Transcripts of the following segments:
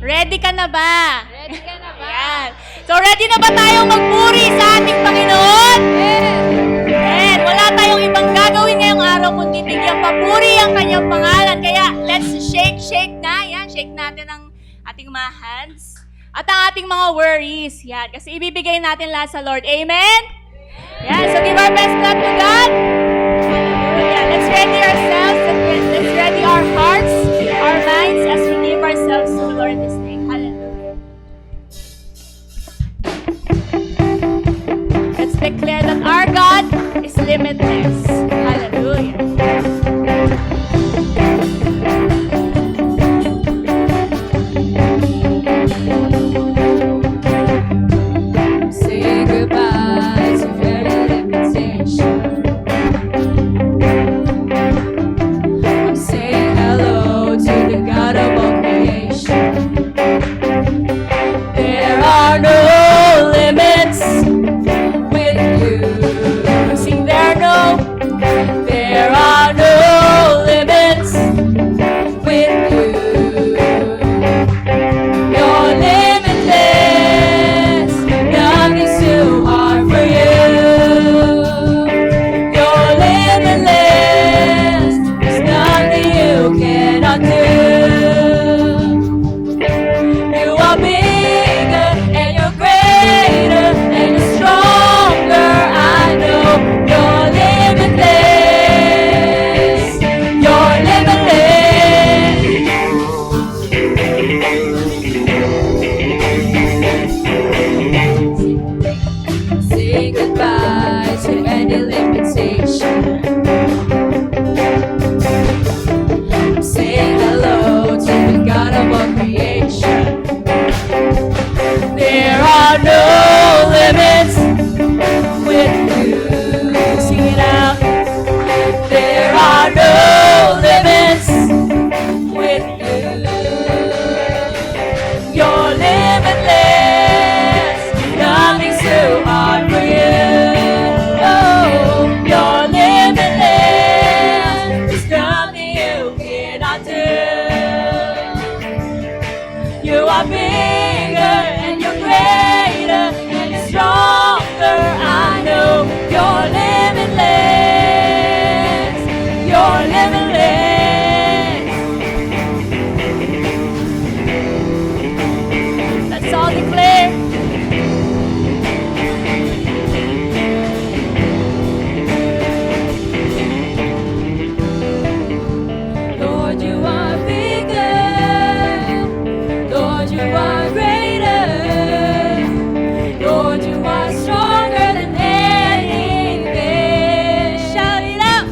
Ready ka na ba? Ready ka na ba? Ayan. So, ready na ba tayong magpuri sa ating Panginoon? Yes! Wala tayong ibang gagawin ngayong araw kundi bigyan papuri ang kanyang pangalan. Kaya, let's shake na. Yan, shake natin ang ating mga hands. At ang ating mga worries. Yan, kasi ibibigay natin lahat sa Lord. Amen? Yan, so give our best clap to God. Hallelujah. Let's ready ourselves. Let's ready our hearts, our minds as we give ourselves to the Lord this day. Hallelujah. Let's declare that our God is limitless. Hallelujah. Say goodbye to every limitation. I'm saying hello to the God of all creation. There are no limits with you. Sing there are no limits with you. You're limitless, nothing's too hard for you. You're limitless, there's nothing you cannot do. You are bigger and you're greater and you're stronger. I know you're limitless. You're limitless. Say goodbye to any limitation. Say hello to the God of all creation. There are no limits with you. Sing it out. There are no limits with you. You're limitless. Nothing's too hard for you. Oh, you're limitless. There's nothing you cannot do. You are bigger and you're greater and you're stronger. I know you're limitless. You're limitless. Let's all declare. Lord, you are bigger. Lord, you are greater. Lord, you are stronger than anything. Shout it out.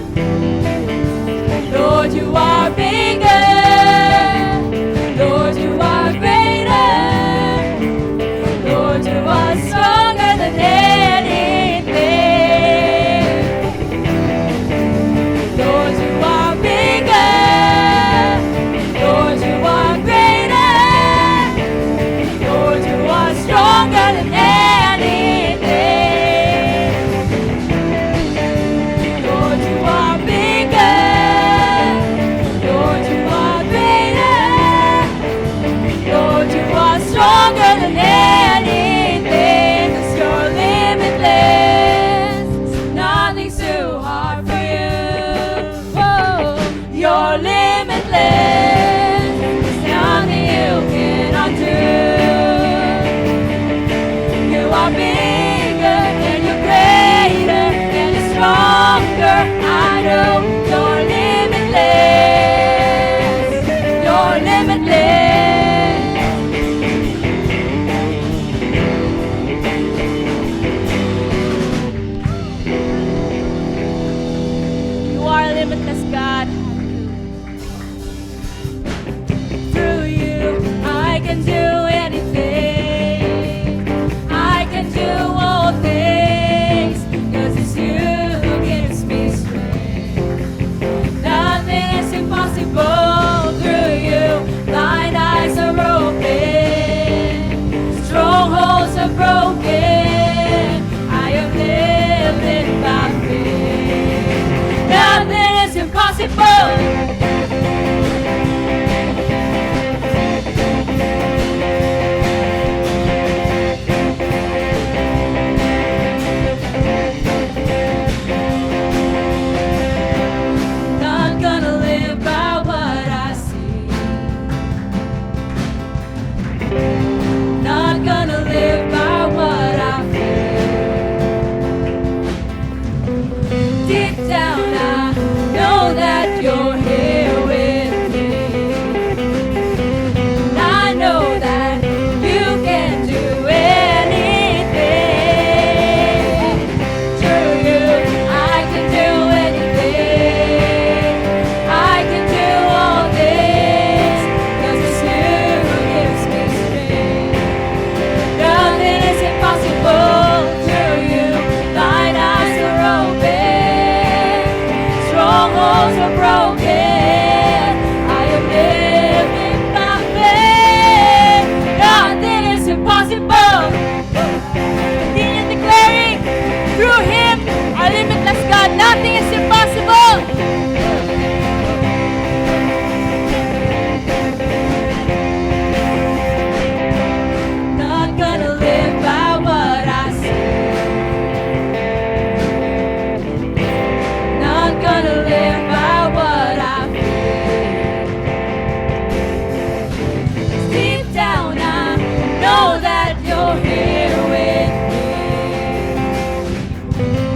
Lord, you are bigger. Lord, you are greater. Lord, you are stronger than anything. Lord, you are bigger. Lord, you are greater. Lord, you are stronger than anything. Lord, you are bigger. Lord, you are greater. Lord, you are stronger than anything. 'Cause you're limitless. Nothing's too hard for you. Whoa, you're limitless. There's nothing you cannot do. You are bigger and you're greater and you're stronger. I know you're limitless. You're limitless. You are a limitless God. Through you, I can do anything. I can do all things. 'Cause it's you who gives me strength. Nothing is impossible through you. Blind eyes are open. Strongholds are broken. I am living by faith. Nothing is impossible. Strongholds are broken. I am living by faith. Nothing is impossible. Continue declaring, through Him, our limitless God, nothing is impossible. Not gonna live by what I see. Not gonna live by what I feel. Deep down I know that you're here with me.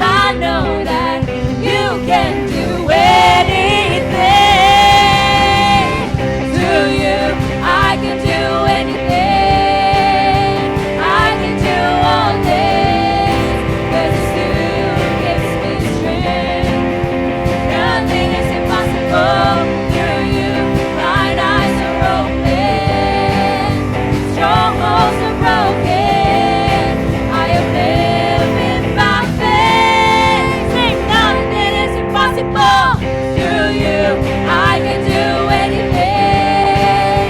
I know that you can do anything. Through you I can do anything. I can do all things, 'cause it's you who gives me strength. Nothing is impossible through you. Blind eyes are open. Strongholds are broken. I am living by faith. Sing, nothing is impossible through you. I can do anything.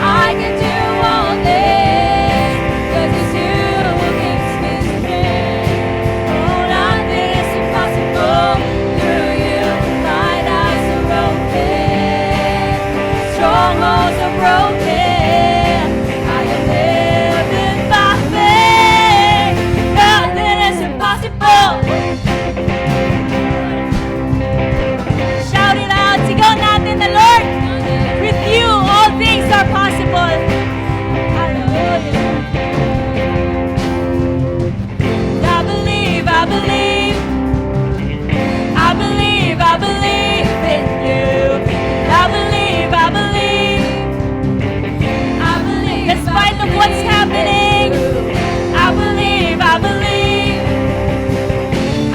I can do all things, 'cause it's you who gives me strength. Oh, nothing is impossible through you. Blind eyes are open. Strongholds are broken. I am living by faith. Nothing is impossible. Shout it out. Sigaw natin na, Lord. With you, all things are possible. Hallelujah. I believe, I believe. I believe, I believe in you. I believe, I believe. I believe. Despite of what's happening, I believe, I believe.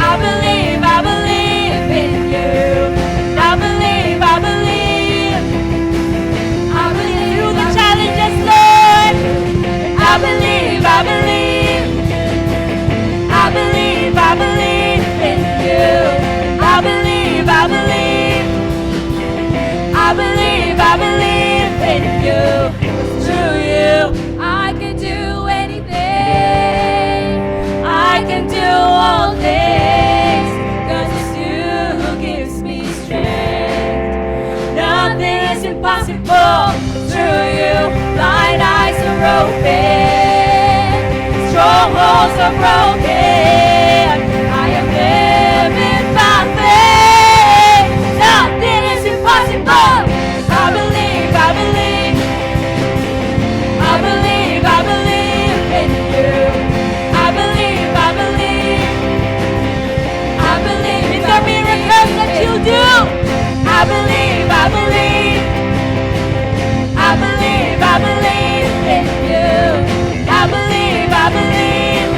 I believe, I believe in you. I believe, I believe. I believe through the challenges, Lord. I believe, I believe. I believe, I believe in you. I believe, I believe. I believe, I believe in you. Through you, I can do anything. I can do all things, 'cause it's you who gives me strength. Nothing is impossible through you. Blind eyes are open. Strongholds are broken. I am living by faith. Nothing is impossible. I believe, I believe. I believe, I believe in you. I believe, I believe. I believe in the miracles that you do. I believe, I believe. I believe, I believe in you. I believe, I believe.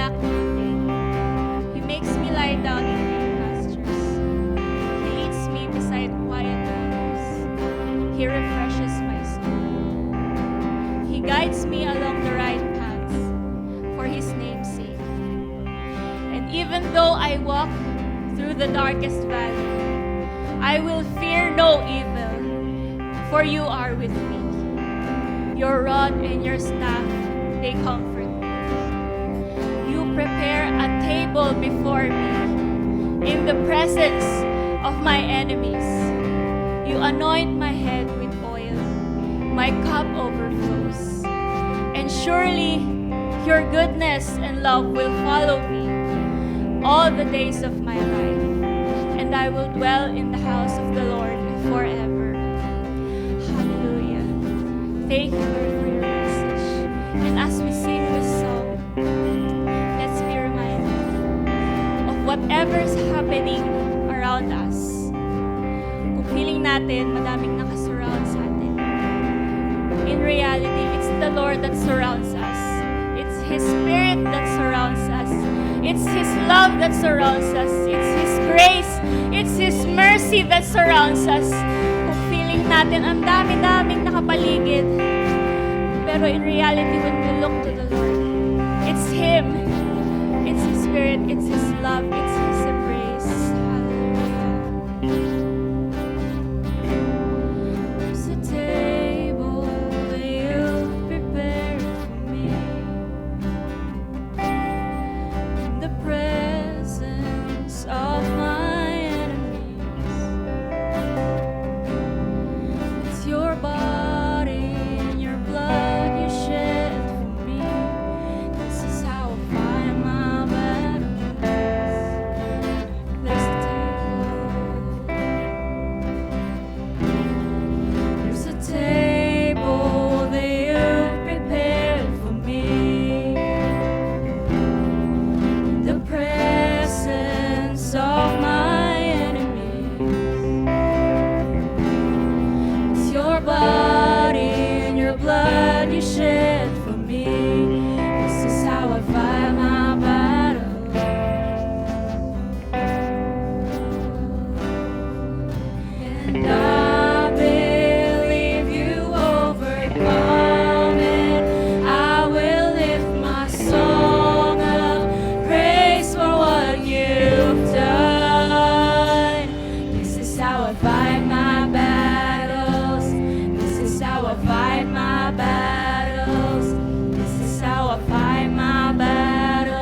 lack nothing. He makes me lie down in green pastures. He leads me beside quiet waters. He refreshes my soul. He guides me along the right paths for His name's sake. And even though I walk through the darkest valley, I will fear no evil, for you are with me. Your rod and your staff, they comfort me. You prepare a table before me in the presence of my enemies. You anoint my head with oil. My cup overflows. And surely your goodness and love will follow me all the days of my life, and I will dwell in the house of the Lord forever. Hallelujah. Thank you, Lord, for your message. And as we sing this song, let's be reminded of whatever's happening around us. Kung feeling natin, madaming nakasurround sa atin. In reality, it's the Lord that surrounds us. It's His Spirit that surrounds us. It's His love that surrounds us. It's His grace. It's His mercy that surrounds us. Kung feeling natin, ang dami-daming nakapaligid. Pero in reality, when we look to the Lord, it's Him. It's His Spirit. It's His love. It's His embrace. Hallelujah. There's a table that you've prepared for me in the presence of my enemies. It's your body and your blood you shed for me. This is how I fight my battles. There's a table. There's a table that you've prepared for me in the presence of my enemies. It's your body and your blood you shed for me. This is how I fight my battle. And I believe you overcome it. I will lift my song of praise for what you've done. This is how I fight my battles. This is how I fight my battles. This is how I fight my battles.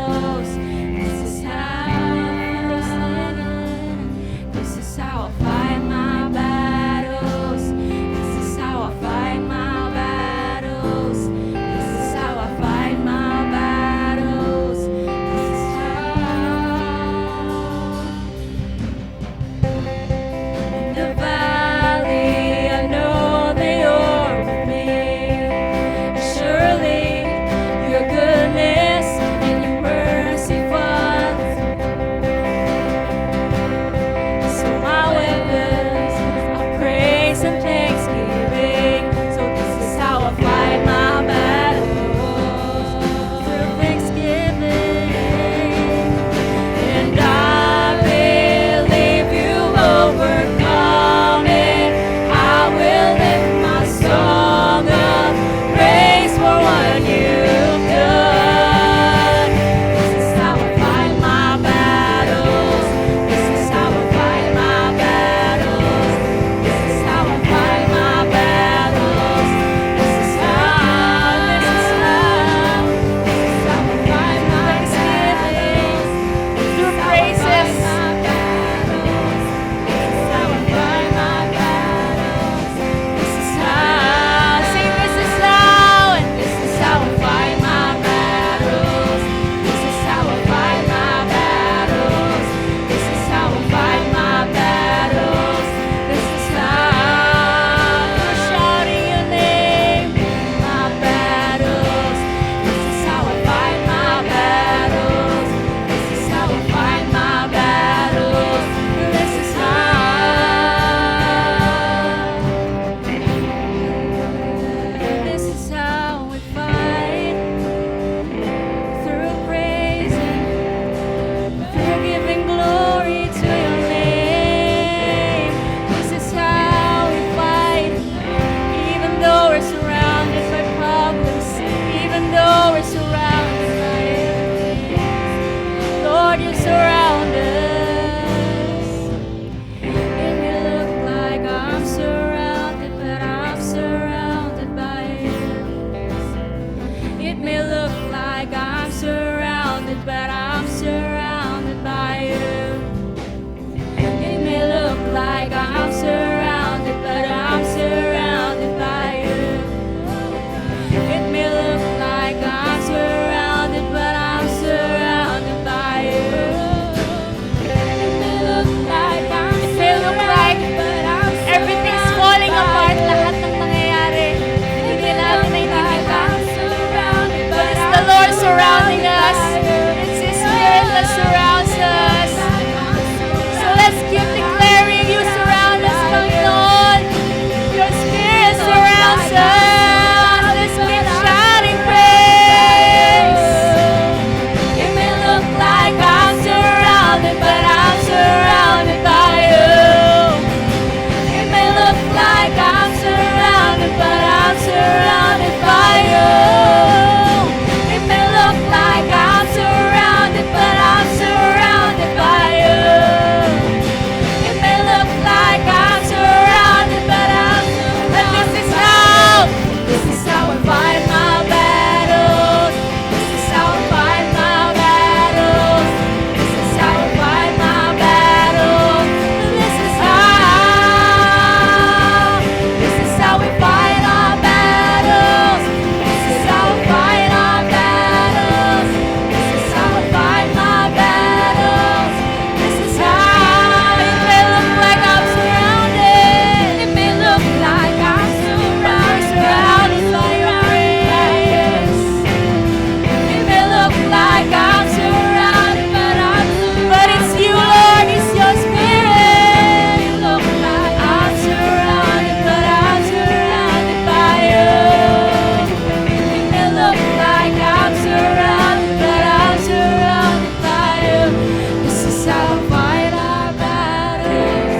surrounded, but I'm surrounded by you. It may look like I'm surrounded, but I'm surrounded by you. It may look like I'm surrounded, but I'm surrounded by you. It may look like I'm surrounded, but I'm Everything's falling apart. Lahat ng nangyayari. Hindi natin naiintindihan. But it's the Lord surrounding us. It's His Spirit that surrounds us. So let's keep declaring, you surround us, Panginoon. Your Spirit surrounds us. Let's keep shouting praise. It may look like I'm surrounded, but I'm surrounded by you. It may look like I'm surrounded, but I'm surrounded by you. It may look like I'm surrounded, but I'm surrounded by you. It may look like I'm surrounded, but I'm But surrounded. this is how I fight my battles. This is how I fight my battles. This is how I fight my battles. This is how we fight our battles. This is how we fight our battles. This is how I fight my battles. This is how it may look like I'm surrounded. It may look like I'm surrounded by your grace. It may look like I'm surrounded, but I'm surrounded. But it's you, Lord. It's your Spirit. It may look like I'm surrounded, but I'm surrounded by you. It may look like I'm surrounded, but I'm surrounded by you. This is how I fight our battles.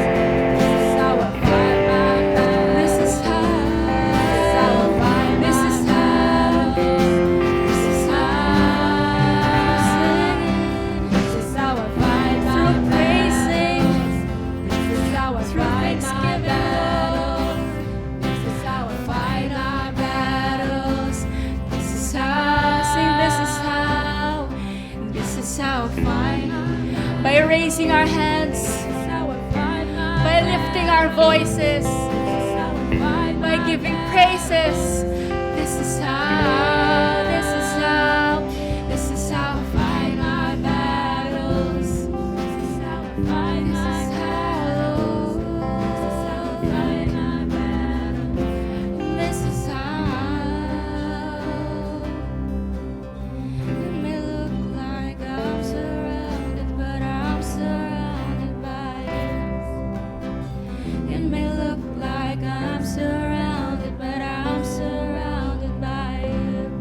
This is how I fight my battles. This is how I fight. This is how. This is how I fight my battles. This is how I fight my battles. This is how I fight our battles. This is how. Sing, this is how. This is how I fight. By raising our hands, by lifting our voices, by giving praises. This is how. This is how. This is how I fight our battles. This is how I fight my battles. This is how I fight my battles. This is how. It may look like I'm surrounded, but I'm surrounded by you. It may look like I'm surrounded, but I'm surrounded by you.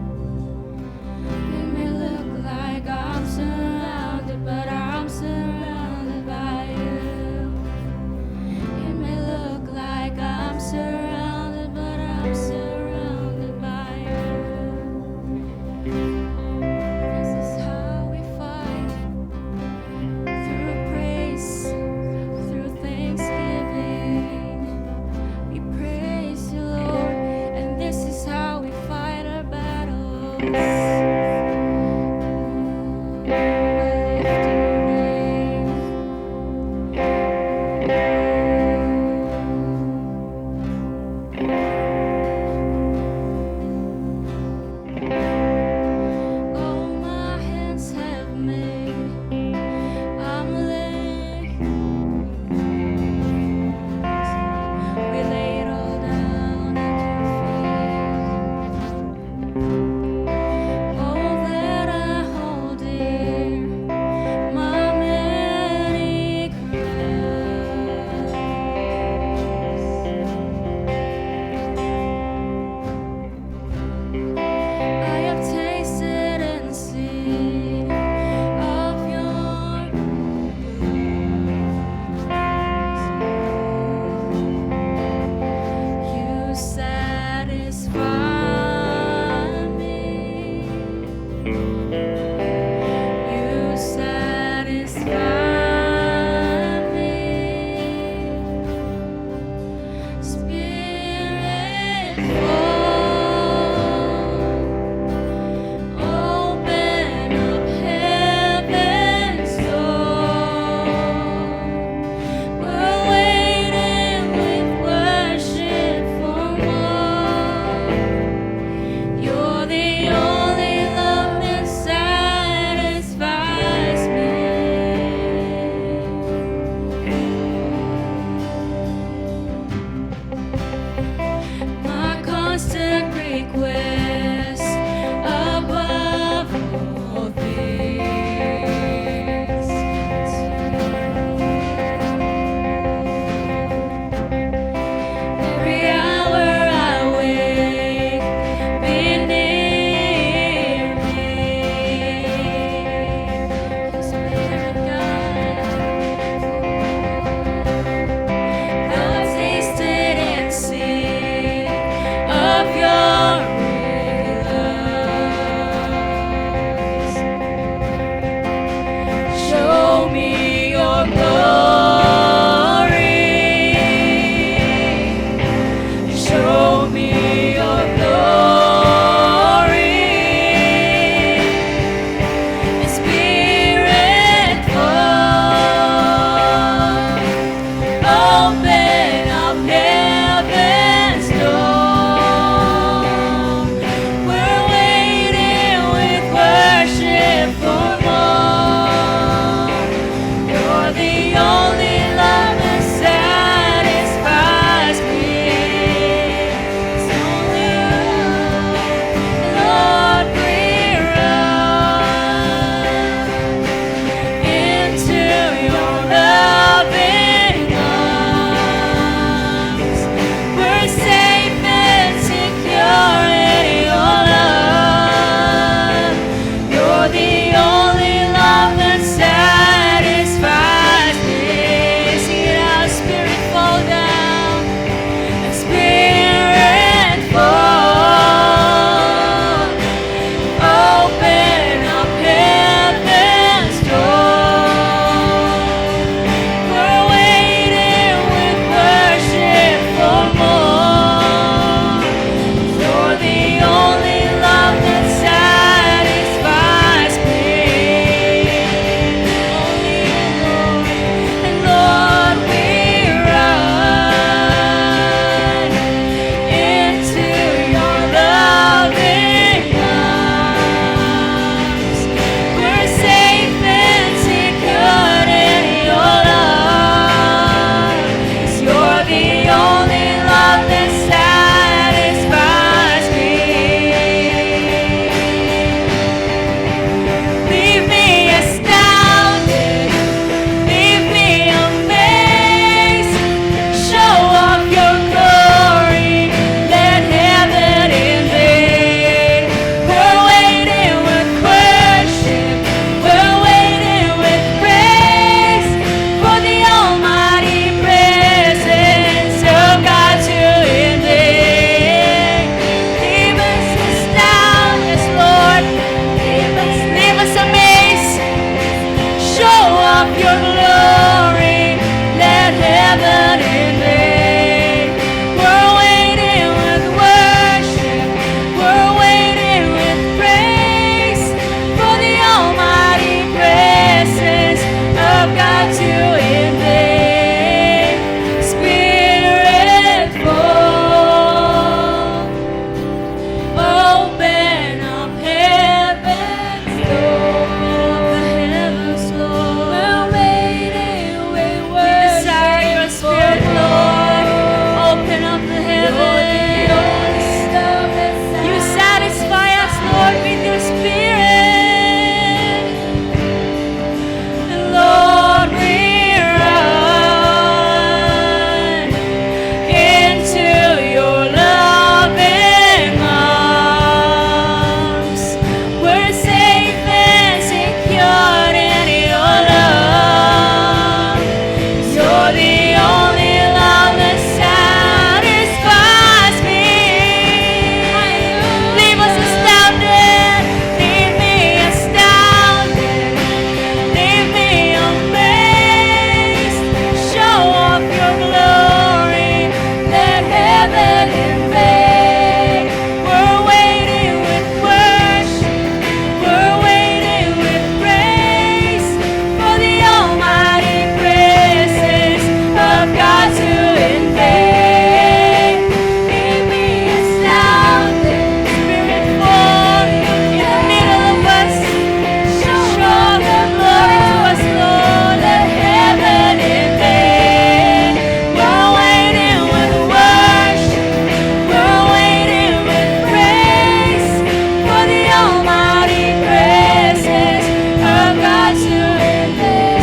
God to invade.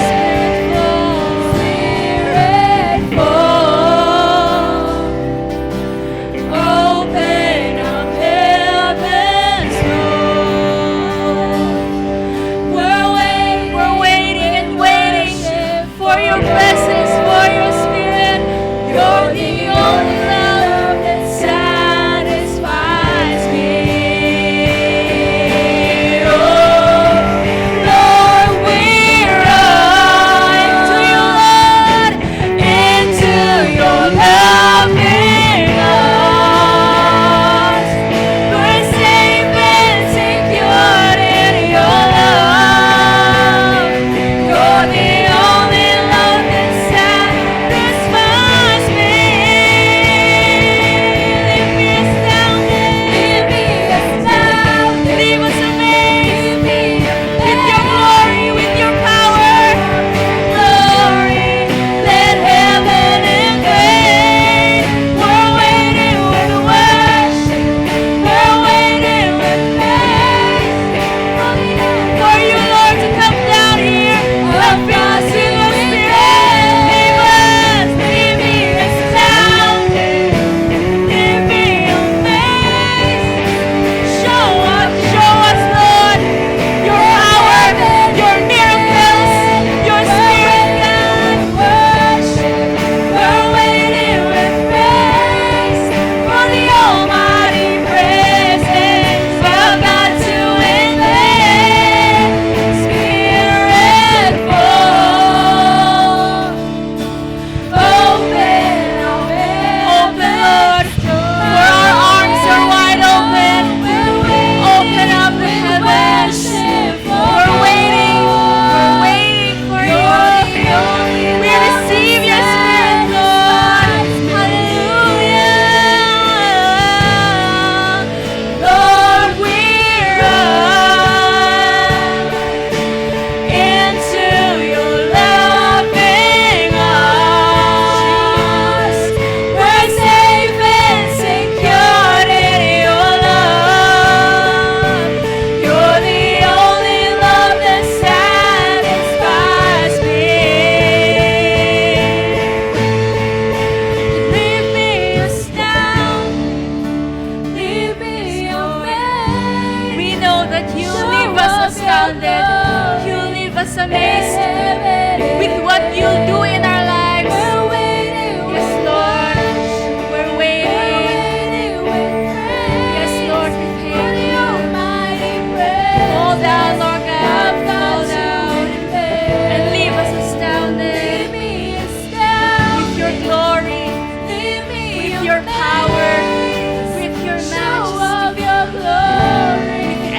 Spirit fall. Open up heaven's door. We're waiting and waiting for your presence, for your spirit. You're the only love that satisfies me. Oh, Lord, we run to you, Lord, into your loving arms. We're safe and secured in your love. You're the only love that satisfies me. Leave me astounded. Leave me astounded. Leave us amazed. With your glory, with your power. Glory, let heaven invade. We're waiting with worship. We're waiting with praise. For you, Lord, to come down here. Fill us with your spirit. Leave me astounded. Leave me amazed. Show us, Lord, your power, your miracles, your spirit, God. Worship. We're waiting with praise for the almighty presence of God to invade. Spirit fall. Open, Lord, for our arms are wide open. Open up the heavens. We're waiting for you. We receive your spirit, Lord. Hallelujah. Lord, we run into your loving arms. We're safe and secured in your love. You're the only love that satisfies me. Leave me astounded. Leave me amazed. We know that you leave us astounded. You leave us amazed with what you do in our lives. Yes, Lord. We're waiting. Yes, Lord, we thank you. Fall down, Lord God. Fall down and leave us astounded with your glory, with your power, with your majesty, with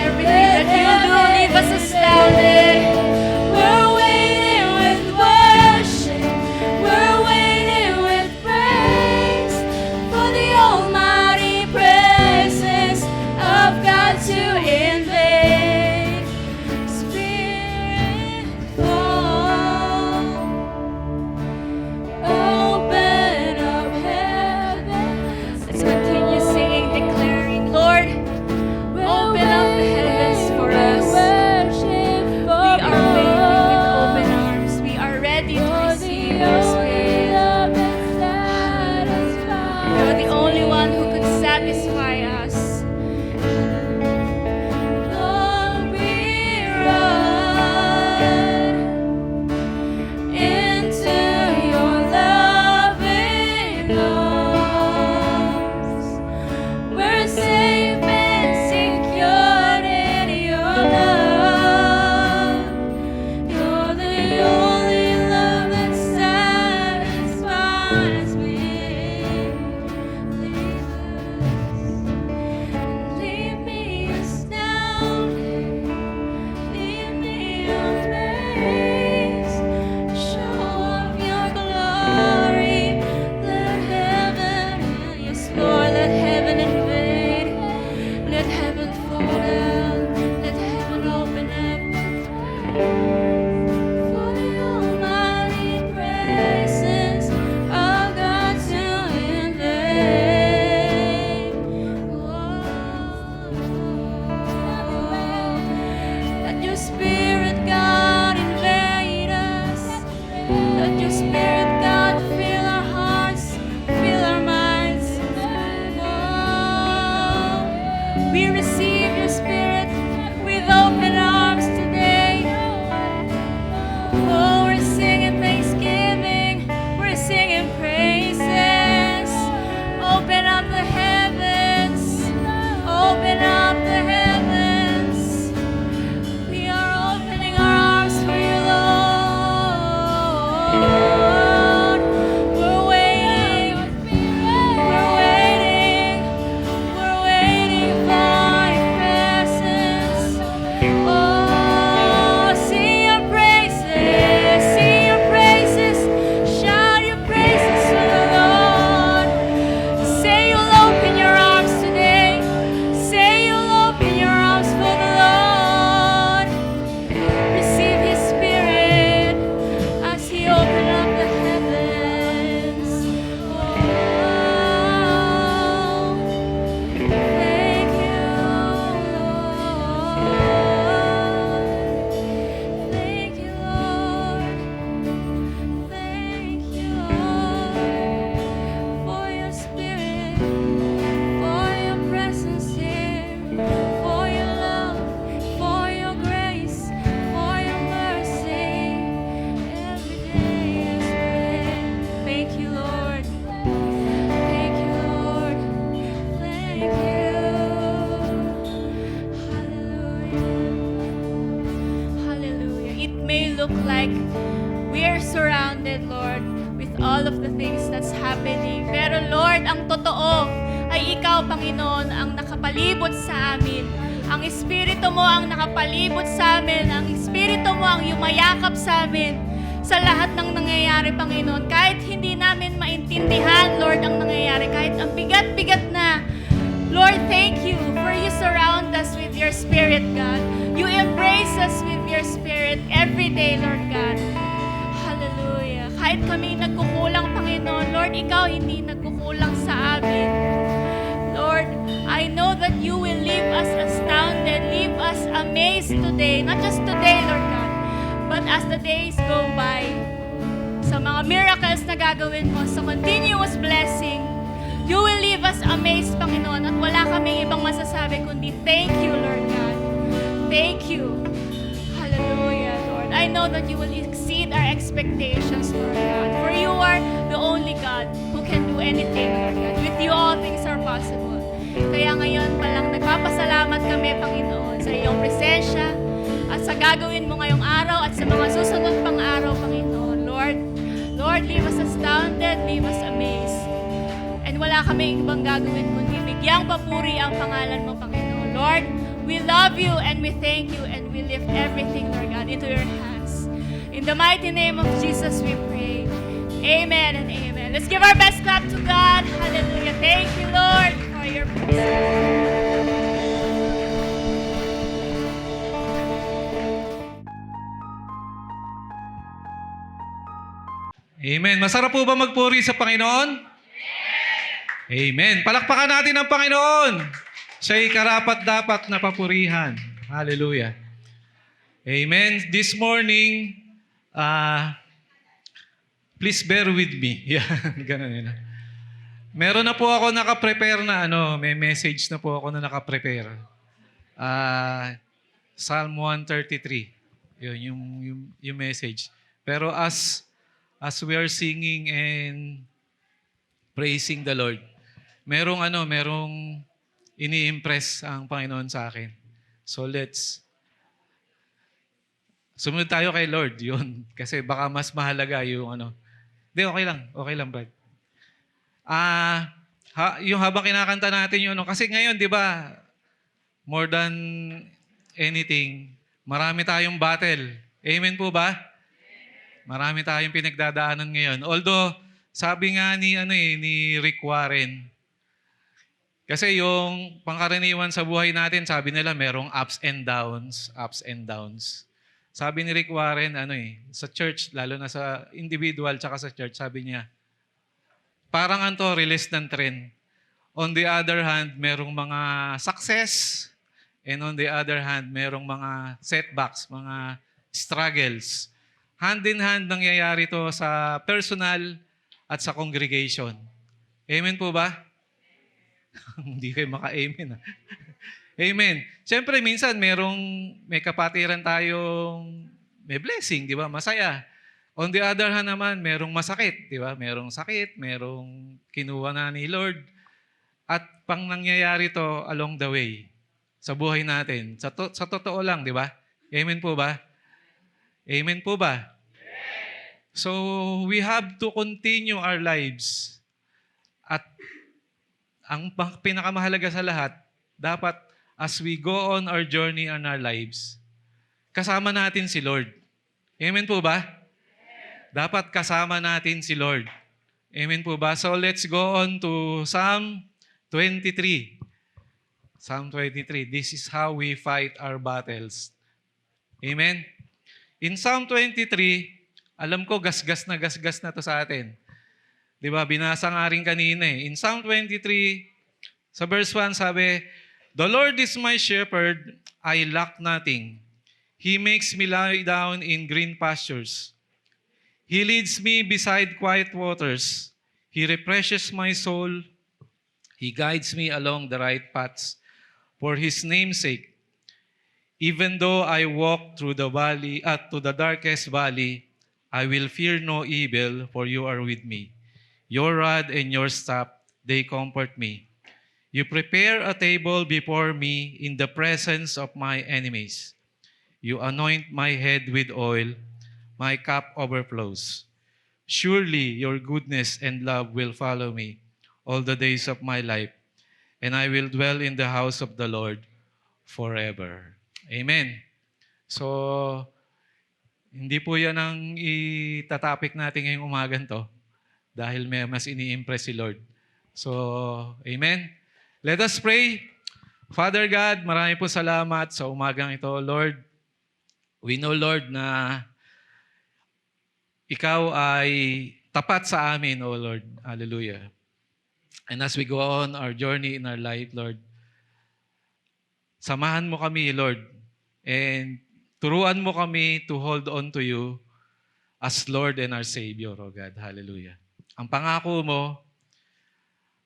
everything that you do. Leave us astounded. We're waiting with worship. We're waiting with praise for the almighty presence of God to invade. Spirit fall. Open up heaven. Let's continue singing, declaring, Lord, open up the heavens for us. We are waiting with open arms. We are ready to receive your spirit. You're the only one who could satisfy us. Lord, we run into your loving arms. We're safe and secured in your love. You're the only love that satisfies me. Leave me astounded. Leave me amazed. Show off your glory. Let heaven, yes, Lord, let heaven invade. Let heaven fall down. Let heaven open up. For the almighty presence of God to invade. Let your spirit, God, may look like we are surrounded, Lord, with all of the things that's happening. Pero Lord, ang totoo ay Ikaw, Panginoon, ang nakapalibot sa amin. Ang Espiritu mo ang nakapalibot sa amin. Ang Espiritu mo ang yumayakap sa amin sa lahat ng nangyayari, Panginoon. Kahit hindi namin maintindihan, Lord, ang nangyayari. Kahit ang bigat-bigat na. Lord, thank you for you surround us with your Spirit, God. You embrace us with your Spirit every day, Lord God. Hallelujah. Kahit kami nagkukulang, Panginoon, Lord, Ikaw hindi nagkukulang sa amin. Lord, I know that you will leave us astounded, leave us amazed today. Not just today, Lord God, but as the days go by, sa mga miracles na gagawin mo, sa continuous blessing, you will leave us amazed, Panginoon, at wala kaming ibang masasabi kundi thank you, Lord God. Thank you. Hallelujah, Lord. I know that you will exceed our expectations, Lord God. For you are the only God who can do anything, Lord God. With you, all things are possible. Kaya ngayon palang nagpapasalamat kami, Panginoon, sa iyong presensya at sa gagawin mo ngayong araw at sa mga susunod pang araw, Panginoon. Lord, leave us astounded, leave us amazed. And wala kami ibang gagawin kundi bigyang papuri ang pangalan mo, Panginoon. Lord, we love you and we thank you and we lift everything, Lord God, into your hands. In the mighty name of Jesus we pray. Amen and amen. Let's give our best clap to God. Hallelujah. Thank you, Lord, for your presence. Amen. Masarap po ba magpuri sa Panginoon? Amen. Palakpakan natin ang Panginoon. Siya'y karapat-dapat na papurihan. Hallelujah. Amen. This morning, please bear with me. Yan, ganun yun. Meron na po ako nakaprepare na may message na po ako na nakaprepare. Psalm 133. Yun, yung message. Pero as we are singing and praising the Lord, merong ini-impress ang Panginoon sa akin. So sumunod tayo kay Lord, yun. Kasi baka mas mahalaga yung Hindi, okay lang, Brad. Yung habang kinakanta natin yung kasi ngayon, di ba, more than anything, marami tayong battle. Amen po ba? Marami tayong pinagdadaanan ngayon. Although, sabi nga ni Rick Warren, kasi yung pangkaraniwan sa buhay natin, sabi nila merong ups and downs. Sabi ni Rick Warren, sa church, lalo na sa individual tsaka sa church, sabi niya, parang release ng trend. On the other hand, merong mga success, and on the other hand, merong mga setbacks, mga struggles. Hand in hand nangyayari to sa personal at sa congregation. Amen po ba? Hindi kayo maka-amen. Amen. Siyempre, minsan may kapatiran tayong may blessing, di ba? Masaya. On the other hand naman, merong masakit, di ba? Merong sakit, merong kinuha na ni Lord. At pang nangyayari to along the way sa buhay natin. Sa totoo lang, di ba? Amen po ba? Amen po ba? So, we have to continue our lives. At ang pinakamahalaga sa lahat, dapat as we go on our journey on our lives, kasama natin si Lord. Amen po ba? Dapat kasama natin si Lord. Amen po ba? So, let's go on to Psalm 23. Psalm 23. This is how we fight our battles. Amen? In Psalm 23, alam ko gasgas na to sa atin. Di ba? Binasa nga rin kanina eh. In Psalm 23, sa verse 1 sabi, "The Lord is my shepherd, I lack nothing. He makes me lie down in green pastures. He leads me beside quiet waters. He refreshes my soul. He guides me along the right paths for His name's sake. Even though I walk through the valley, to the darkest valley, I will fear no evil, for you are with me. Your rod and your staff, they comfort me. You prepare a table before me in the presence of my enemies. You anoint my head with oil, my cup overflows. Surely your goodness and love will follow me all the days of my life, and I will dwell in the house of the Lord forever. Amen. So, hindi po yan ang itatapik natin ngayong umagan to dahil may mas ini-impress si Lord. So, amen. Let us pray. Father God, marami po salamat sa umagang ito, Lord. We know, Lord, na ikaw ay tapat sa amin, O Lord. Hallelujah. And as we go on our journey in our life, Lord, samahan mo kami, Lord, and turuan mo kami to hold on to you as Lord and our Savior, O God. Hallelujah. Ang pangako mo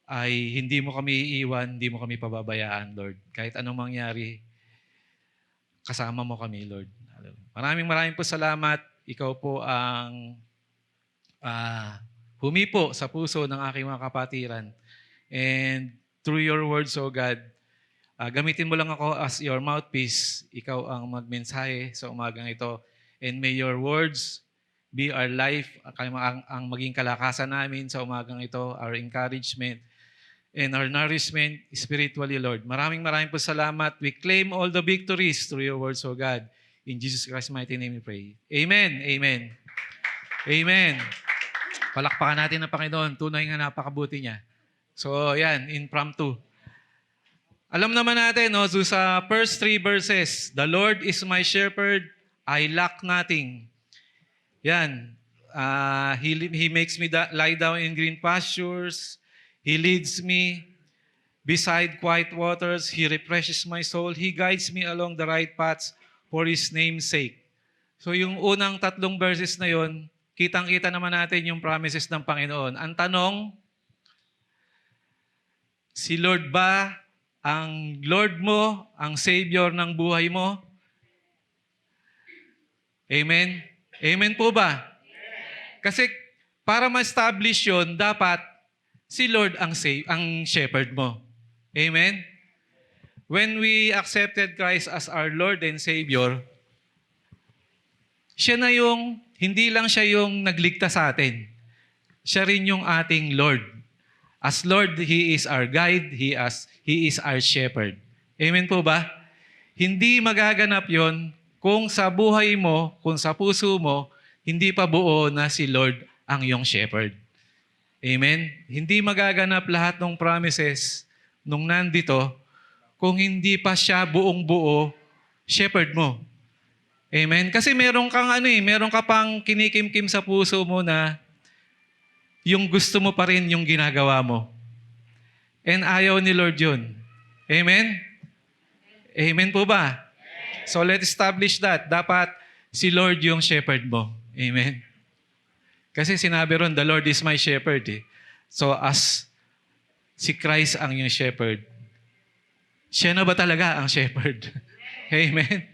ay hindi mo kami iiwan, hindi mo kami pababayaan, Lord. Kahit anong mangyari, kasama mo kami, Lord. Maraming po salamat. Ikaw po ang humipo sa puso ng aking mga kapatiran. And through your words, O God, gamitin mo lang ako as your mouthpiece. Ikaw ang magmensahe sa umagang ito. And may your words be our life, ang maging kalakasan namin sa umagang ito, our encouragement, and our nourishment spiritually, Lord. Maraming po salamat. We claim all the victories through your words, O God. In Jesus Christ's mighty name we pray. Amen. Amen. Amen. Palakpakan natin ang Panginoon. Tunay nga napakabuti niya. So, yan, impromptu. Alam naman natin, no, so sa first 3 verses, the Lord is my shepherd, I lack nothing. Yan. He makes me lie down in green pastures. He leads me beside quiet waters. He refreshes my soul. He guides me along the right paths for His name's sake. So yung unang 3 verses na yon, kitang-kita naman natin yung promises ng Panginoon. Ang tanong, si Lord ba ang Lord mo, ang Savior ng buhay mo? Amen? Amen po ba? Kasi para ma-establish yun, dapat si Lord ang shepherd mo. Amen? When we accepted Christ as our Lord and Savior, siya na yung, hindi lang siya yung nagligtas sa atin. Siya rin yung ating Lord. As Lord, He is our guide, He is our shepherd. Amen po ba? Hindi magaganap yon kung sa buhay mo, kung sa puso mo, hindi pa buo na si Lord ang iyong shepherd. Amen? Hindi magaganap lahat ng promises nung nandito kung hindi pa siya buong buo shepherd mo. Amen? Kasi meron ka pang kinikimkim sa puso mo na yung gusto mo pa rin yung ginagawa mo. And ayaw ni Lord yun. Amen? Amen po ba? So let's establish that. Dapat si Lord yung shepherd mo. Amen? Kasi sinabi ron, the Lord is my shepherd. So as si Christ ang yung shepherd, siya na ba talaga ang shepherd? Amen?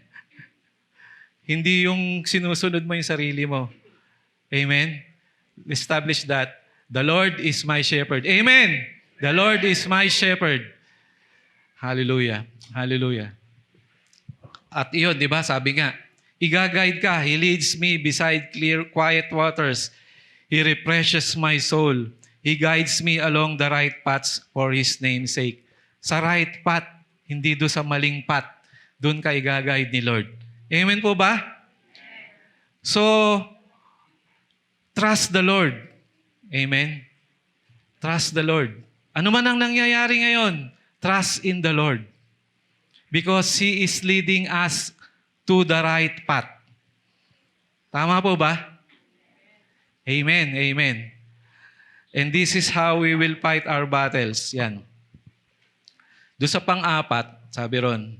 Hindi yung sinusunod mo yung sarili mo. Amen? Establish that. The Lord is my shepherd. Amen! The Lord is my shepherd. Hallelujah. Hallelujah. At iyon, di ba, sabi nga, i-guide ka. He leads me beside clear, quiet waters. He refreshes my soul. He guides me along the right paths for His name's sake. Sa right path, hindi do sa maling path. Doon ka i-guide ni Lord. Amen po ba? So, trust the Lord. Amen? Trust the Lord. Ano man ang nangyayari ngayon, trust in the Lord. Because He is leading us to the right path. Tama po ba? Amen, amen. And this is how we will fight our battles. Yan. Doon sa pang-4, sabi ron,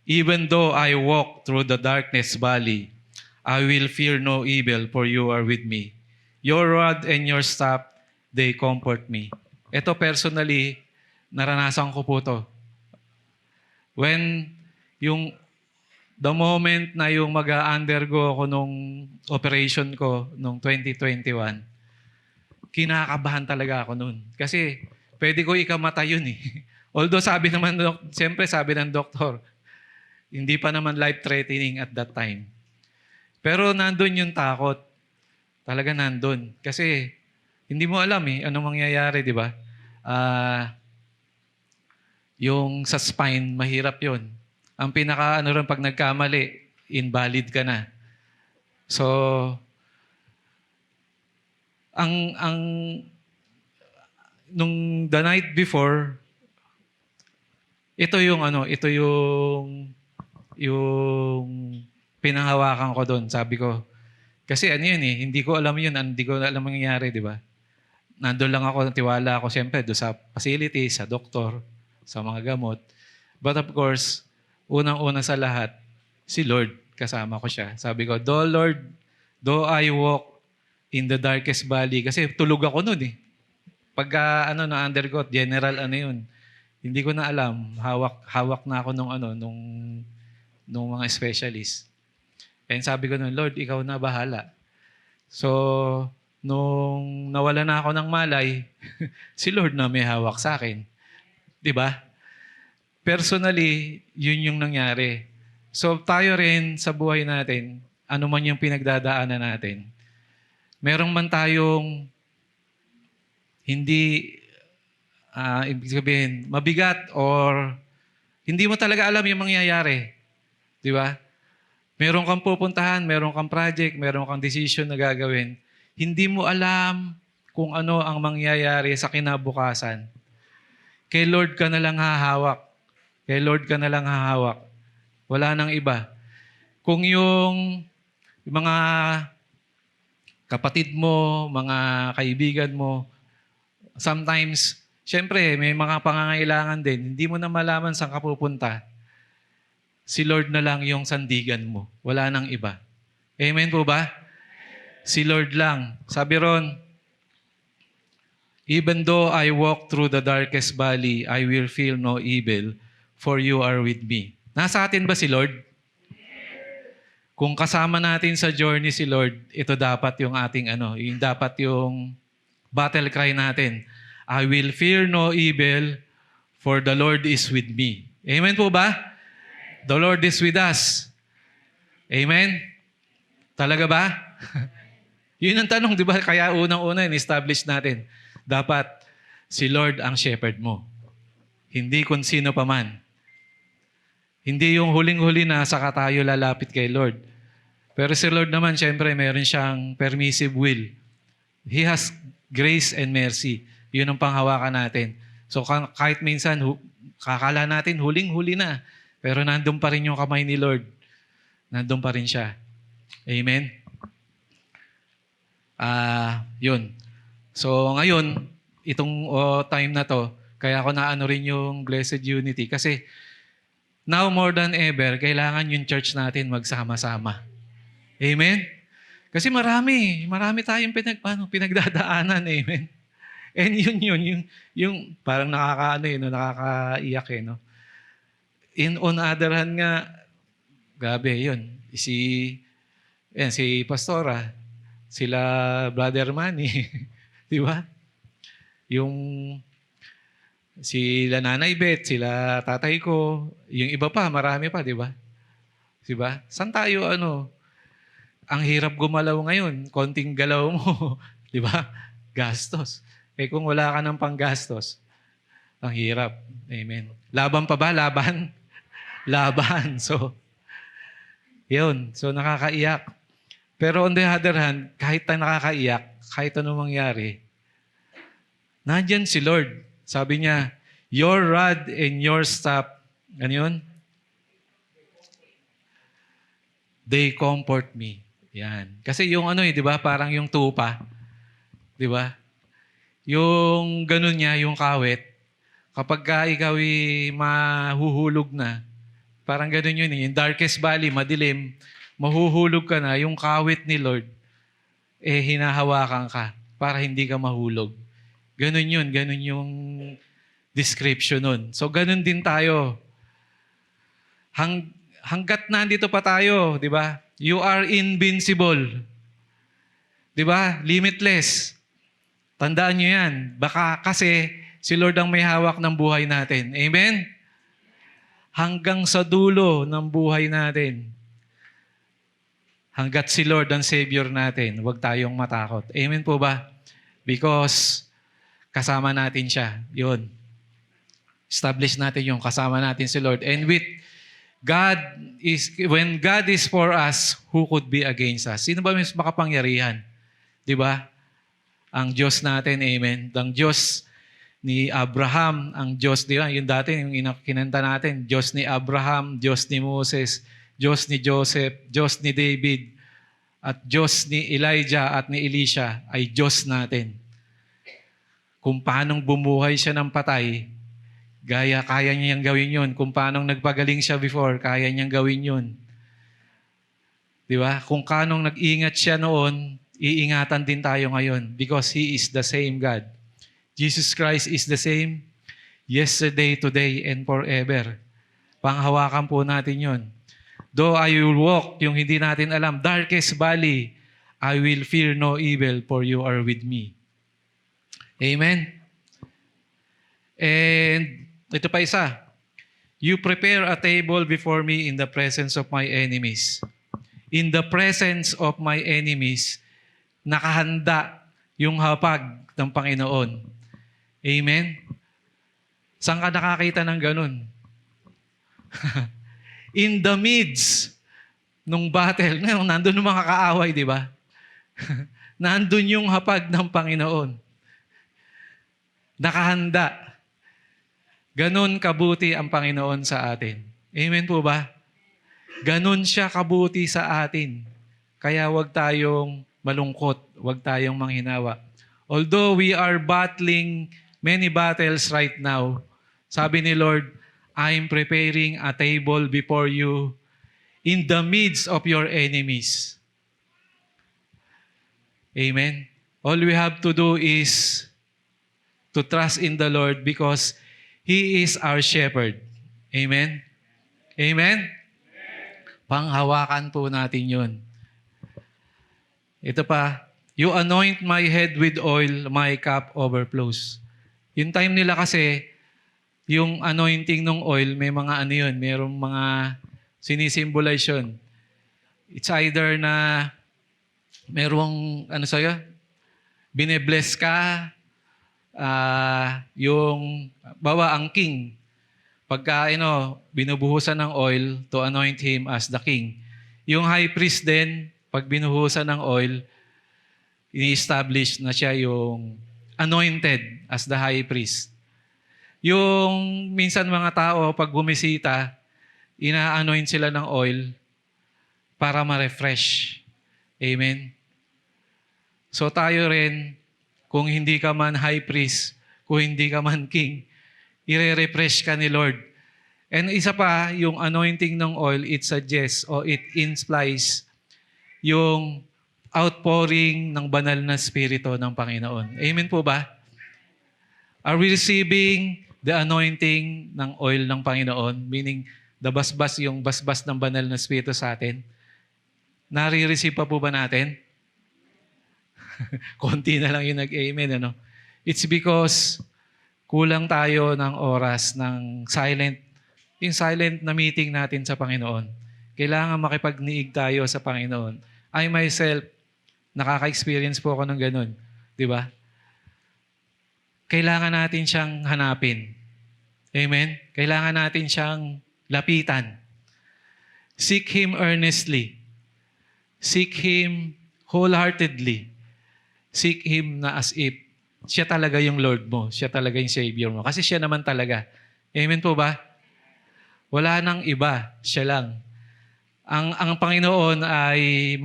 even though I walk through the darkness valley, I will fear no evil, for you are with me. Your rod and your staff, they comfort me. Ito personally, naranasan ko po to. When the moment na yung mag-undergo ako nung operation ko nung 2021, kinakabahan talaga ako nun. Kasi pwede ko ikamata yun eh. Although sabi naman, siyempre sabi ng doktor, Hindi pa naman life-threatening at that time. Pero nandun yung takot. Talaga nandun. Kasi hindi mo alam anong mangyayari, di ba? Yung sa spine, mahirap yon. Ang rin, pag nagkamali, invalid ka na. So, nung the night before, ito yung pinanghawakan ko doon. Sabi ko, kasi hindi ko alam yun, hindi ko alam mangyayari, di ba? Nandun lang ako, tiwala ako siyempre doon sa facility, sa doktor, sa mga gamot. But of course, unang-una sa lahat, si Lord, kasama ko siya. Sabi ko, Lord, though I walk in the darkest valley, kasi tulog ako noon Pagka na-undergo, general yun. Hindi ko na alam, hawak na ako nung mga specialist. And sabi ko nun, Lord, ikaw na bahala. So, nung nawala na ako ng malay, si Lord na may hawak sa akin. 'Di ba? Personally, yun yung nangyari. So, tayo rin sa buhay natin, ano man yung pinagdadaanan natin, meron man tayong hindi, ibig sabihin, mabigat or hindi mo talaga alam yung mangyayari. Di ba? Meron kang pupuntahan, meron kang project, meron kang decision na gagawin. Hindi mo alam kung ano ang mangyayari sa kinabukasan. Kay Lord ka na lang hahawak. Kay Lord ka na lang hahawak. Wala nang iba. Kung yung mga kapatid mo, mga kaibigan mo, sometimes, syempre, may mga pangangailangan din. Hindi mo na malaman saan ka pupunta. Si Lord na lang yung sandigan mo. Wala nang iba. Amen po ba? Si Lord lang. Sabi ron, even though I walk through the darkest valley, I will feel no evil, for you are with me. Nasa atin ba si Lord? Kung kasama natin sa journey si Lord, ito dapat yung ating yung dapat yung battle cry natin. I will fear no evil, for the Lord is with me. Amen po ba? The Lord is with us. Amen? Talaga ba? Yun ang tanong, di ba? Kaya unang-una, in-establish natin. Dapat si Lord ang shepherd mo. Hindi kung sino pa man. Hindi yung huling-huli na saka tayo lalapit kay Lord. Pero si Lord naman, syempre, meron siyang permissive will. He has grace and mercy. Yun ang panghawakan natin. So kahit minsan, kakala natin huling-huli na. Pero nandun pa rin yung kamay ni Lord. Nandun pa rin siya. Amen? Yun. So ngayon, itong time na to, kaya ako naano rin yung Blessed Unity. Kasi now more than ever, kailangan yung church natin magsama-sama. Amen? Kasi marami tayong pinagdadaanan. Amen? And yung parang nakakaiyak no? On other hand nga, grabe yun. Si Pastora, sila Brother Manny, di ba? Yung sila Nanay Beth, sila tatay ko, yung iba pa, marami pa, di ba? Di ba? Saan tayo ang hirap gumalaw ngayon, konting galaw mo, di ba? Gastos. Kung wala ka ng panggastos, ang hirap. Amen. Laban pa ba? Laban. So, yun. So, nakakaiyak. Pero on the other hand, kahit na nakakaiyak, kahit anong mangyari, nandyan si Lord. Sabi niya, your rod and your staff, ano yun? They comfort me. Yan. Kasi yung di ba, parang yung tupa. Di ba? Yung ganun niya, yung kawit, kapag ka ikaw mahuhulog na, parang ganun yun yung darkest valley, madilim, mahuhulog ka na, yung kawit ni Lord, hinahawakan ka para hindi ka mahulog. Ganun yung description nun. So ganun din tayo. Hanggat nandito pa tayo, di ba? You are invincible. Di ba? Limitless. Tandaan nyo yan. Baka kasi si Lord ang may hawak ng buhay natin. Amen? hanggang sa dulo ng buhay natin. Hanggat si Lord ang Savior natin, huwag tayong matakot. Amen po ba? Because kasama natin siya. Yun. Establish natin yung kasama natin si Lord. And when God is for us, who could be against us? Sino ba mas makapangyarihan? Di ba? Ang Diyos natin, amen. Ang Diyos ni Abraham, ang Diyos, di ba? Yung dati, yung kinanta natin, Diyos ni Abraham, Diyos ni Moses, Diyos ni Joseph, Diyos ni David, at Diyos ni Elijah at ni Elisha ay Diyos natin. Kung paanong bumuhay siya ng patay, kaya niyang gawin yun. Kung paanong nagpagaling siya before, kaya niyang gawin yun. Di ba? Kung paanong nag-ingat siya noon, iingatan din tayo ngayon because He is the same God. Jesus Christ is the same yesterday, today, and forever. Panghawakan po natin yun. Though I will walk, yung hindi natin alam, darkest valley, I will fear no evil, for you are with me. Amen? And ito pa isa. You prepare a table before me in the presence of my enemies. In the presence of my enemies, nakahanda yung hapag ng Panginoon. Amen? Saan ka nakakita ng ganun? In the midst nung battle, nandun yung mga kaaway, di ba? Nandun yung hapag ng Panginoon. Nakahanda. Ganon kabuti ang Panginoon sa atin. Amen po ba? Ganon siya kabuti sa atin. Kaya wag tayong malungkot, wag tayong manghinawa. Although we are battling many battles right now, sabi ni Lord, I'm preparing a table before you in the midst of your enemies. Amen? All we have to do is to trust in the Lord because He is our shepherd. Amen? Amen? Panghawakan po natin yun. Ito pa, you anoint my head with oil, my cup overflows. Yung time nila kasi, yung anointing ng oil, may mga ano yun, mayroong mga sinisimbolize yun. It's either na mayroong, ano sa'yo, bine-bless ka, yung, bawa ang king, pagka, binubuhusan ng oil to anoint him as the king. Yung high priest din, pag binuhusan ng oil, ini-establish na siya yung anointed as the high priest. Yung minsan mga tao, pag bumisita, ina-anoint sila ng oil para ma-refresh. Amen? So tayo rin, kung hindi ka man high priest, kung hindi ka man king, i-refresh ka ni Lord. And isa pa, yung anointing ng oil, it suggests or it implies yung outpouring ng banal na spirito ng Panginoon. Amen po ba? Are we receiving the anointing ng oil ng Panginoon? Meaning, yung basbas ng banal na spirito sa atin. Nare-receive pa po ba natin? Konti na lang yung nag-amen, ano? It's because kulang tayo ng oras ng yung silent na meeting natin sa Panginoon. Kailangan makipagniig tayo sa Panginoon. I myself, nakaka-experience po ako ng ganun. Di ba? Kailangan natin siyang hanapin. Amen? Kailangan natin siyang lapitan. Seek Him earnestly. Seek Him wholeheartedly. Seek Him na as if siya talaga yung Lord mo. Siya talaga yung Savior mo. Kasi siya naman talaga. Amen po ba? Wala nang iba. Siya lang. Ang Panginoon ay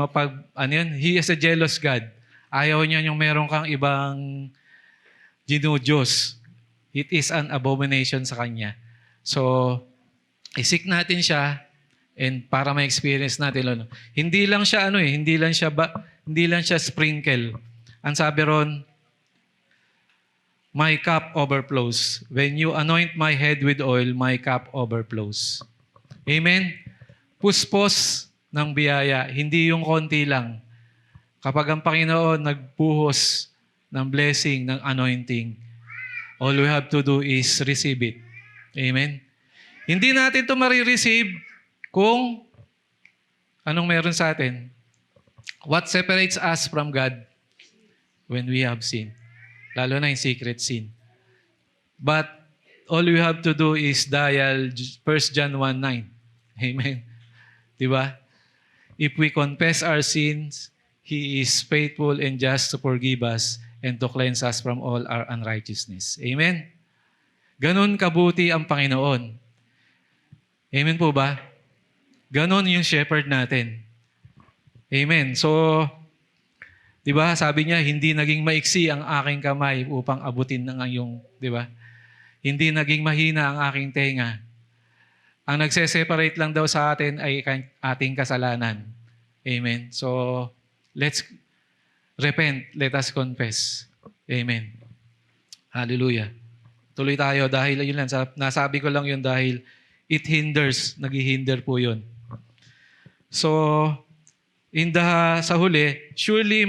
He is a jealous God. Ayaw niya yung meron kang ibang Diyos. It is an abomination sa Kanya. So, isik natin siya and para ma-experience natin. Hindi lang siya hindi lang siya sprinkle. Ang sabi ron, my cup overflows. When you anoint my head with oil, my cup overflows. Amen? Puspos ng biyaya, hindi yung konti lang. Kapag ang Panginoon nagbuhos ng blessing, ng anointing, all we have to do is receive it. Amen? Hindi natin ito marireceive kung anong meron sa atin. What separates us from God when we have sin? Lalo na yung secret sin. But all we have to do is dial 1 John 1:9. Amen. Diba? If we confess our sins, He is faithful and just to forgive us and to cleanse us from all our unrighteousness. Amen? Ganon kabuti ang Panginoon. Amen po ba? Ganon yung shepherd natin. Amen. So, di ba, sabi niya, hindi naging maiksi ang aking kamay upang abutin ng iyong, di ba? Hindi naging mahina ang aking tenga. Ang nagse-separate lang daw sa atin ay ating kasalanan. Amen. So, let's repent. Let us confess. Amen. Hallelujah. Tuloy tayo dahil yun lang, nasabi ko lang yun dahil it hinders, naghihinder po yun. So, sa huli, surely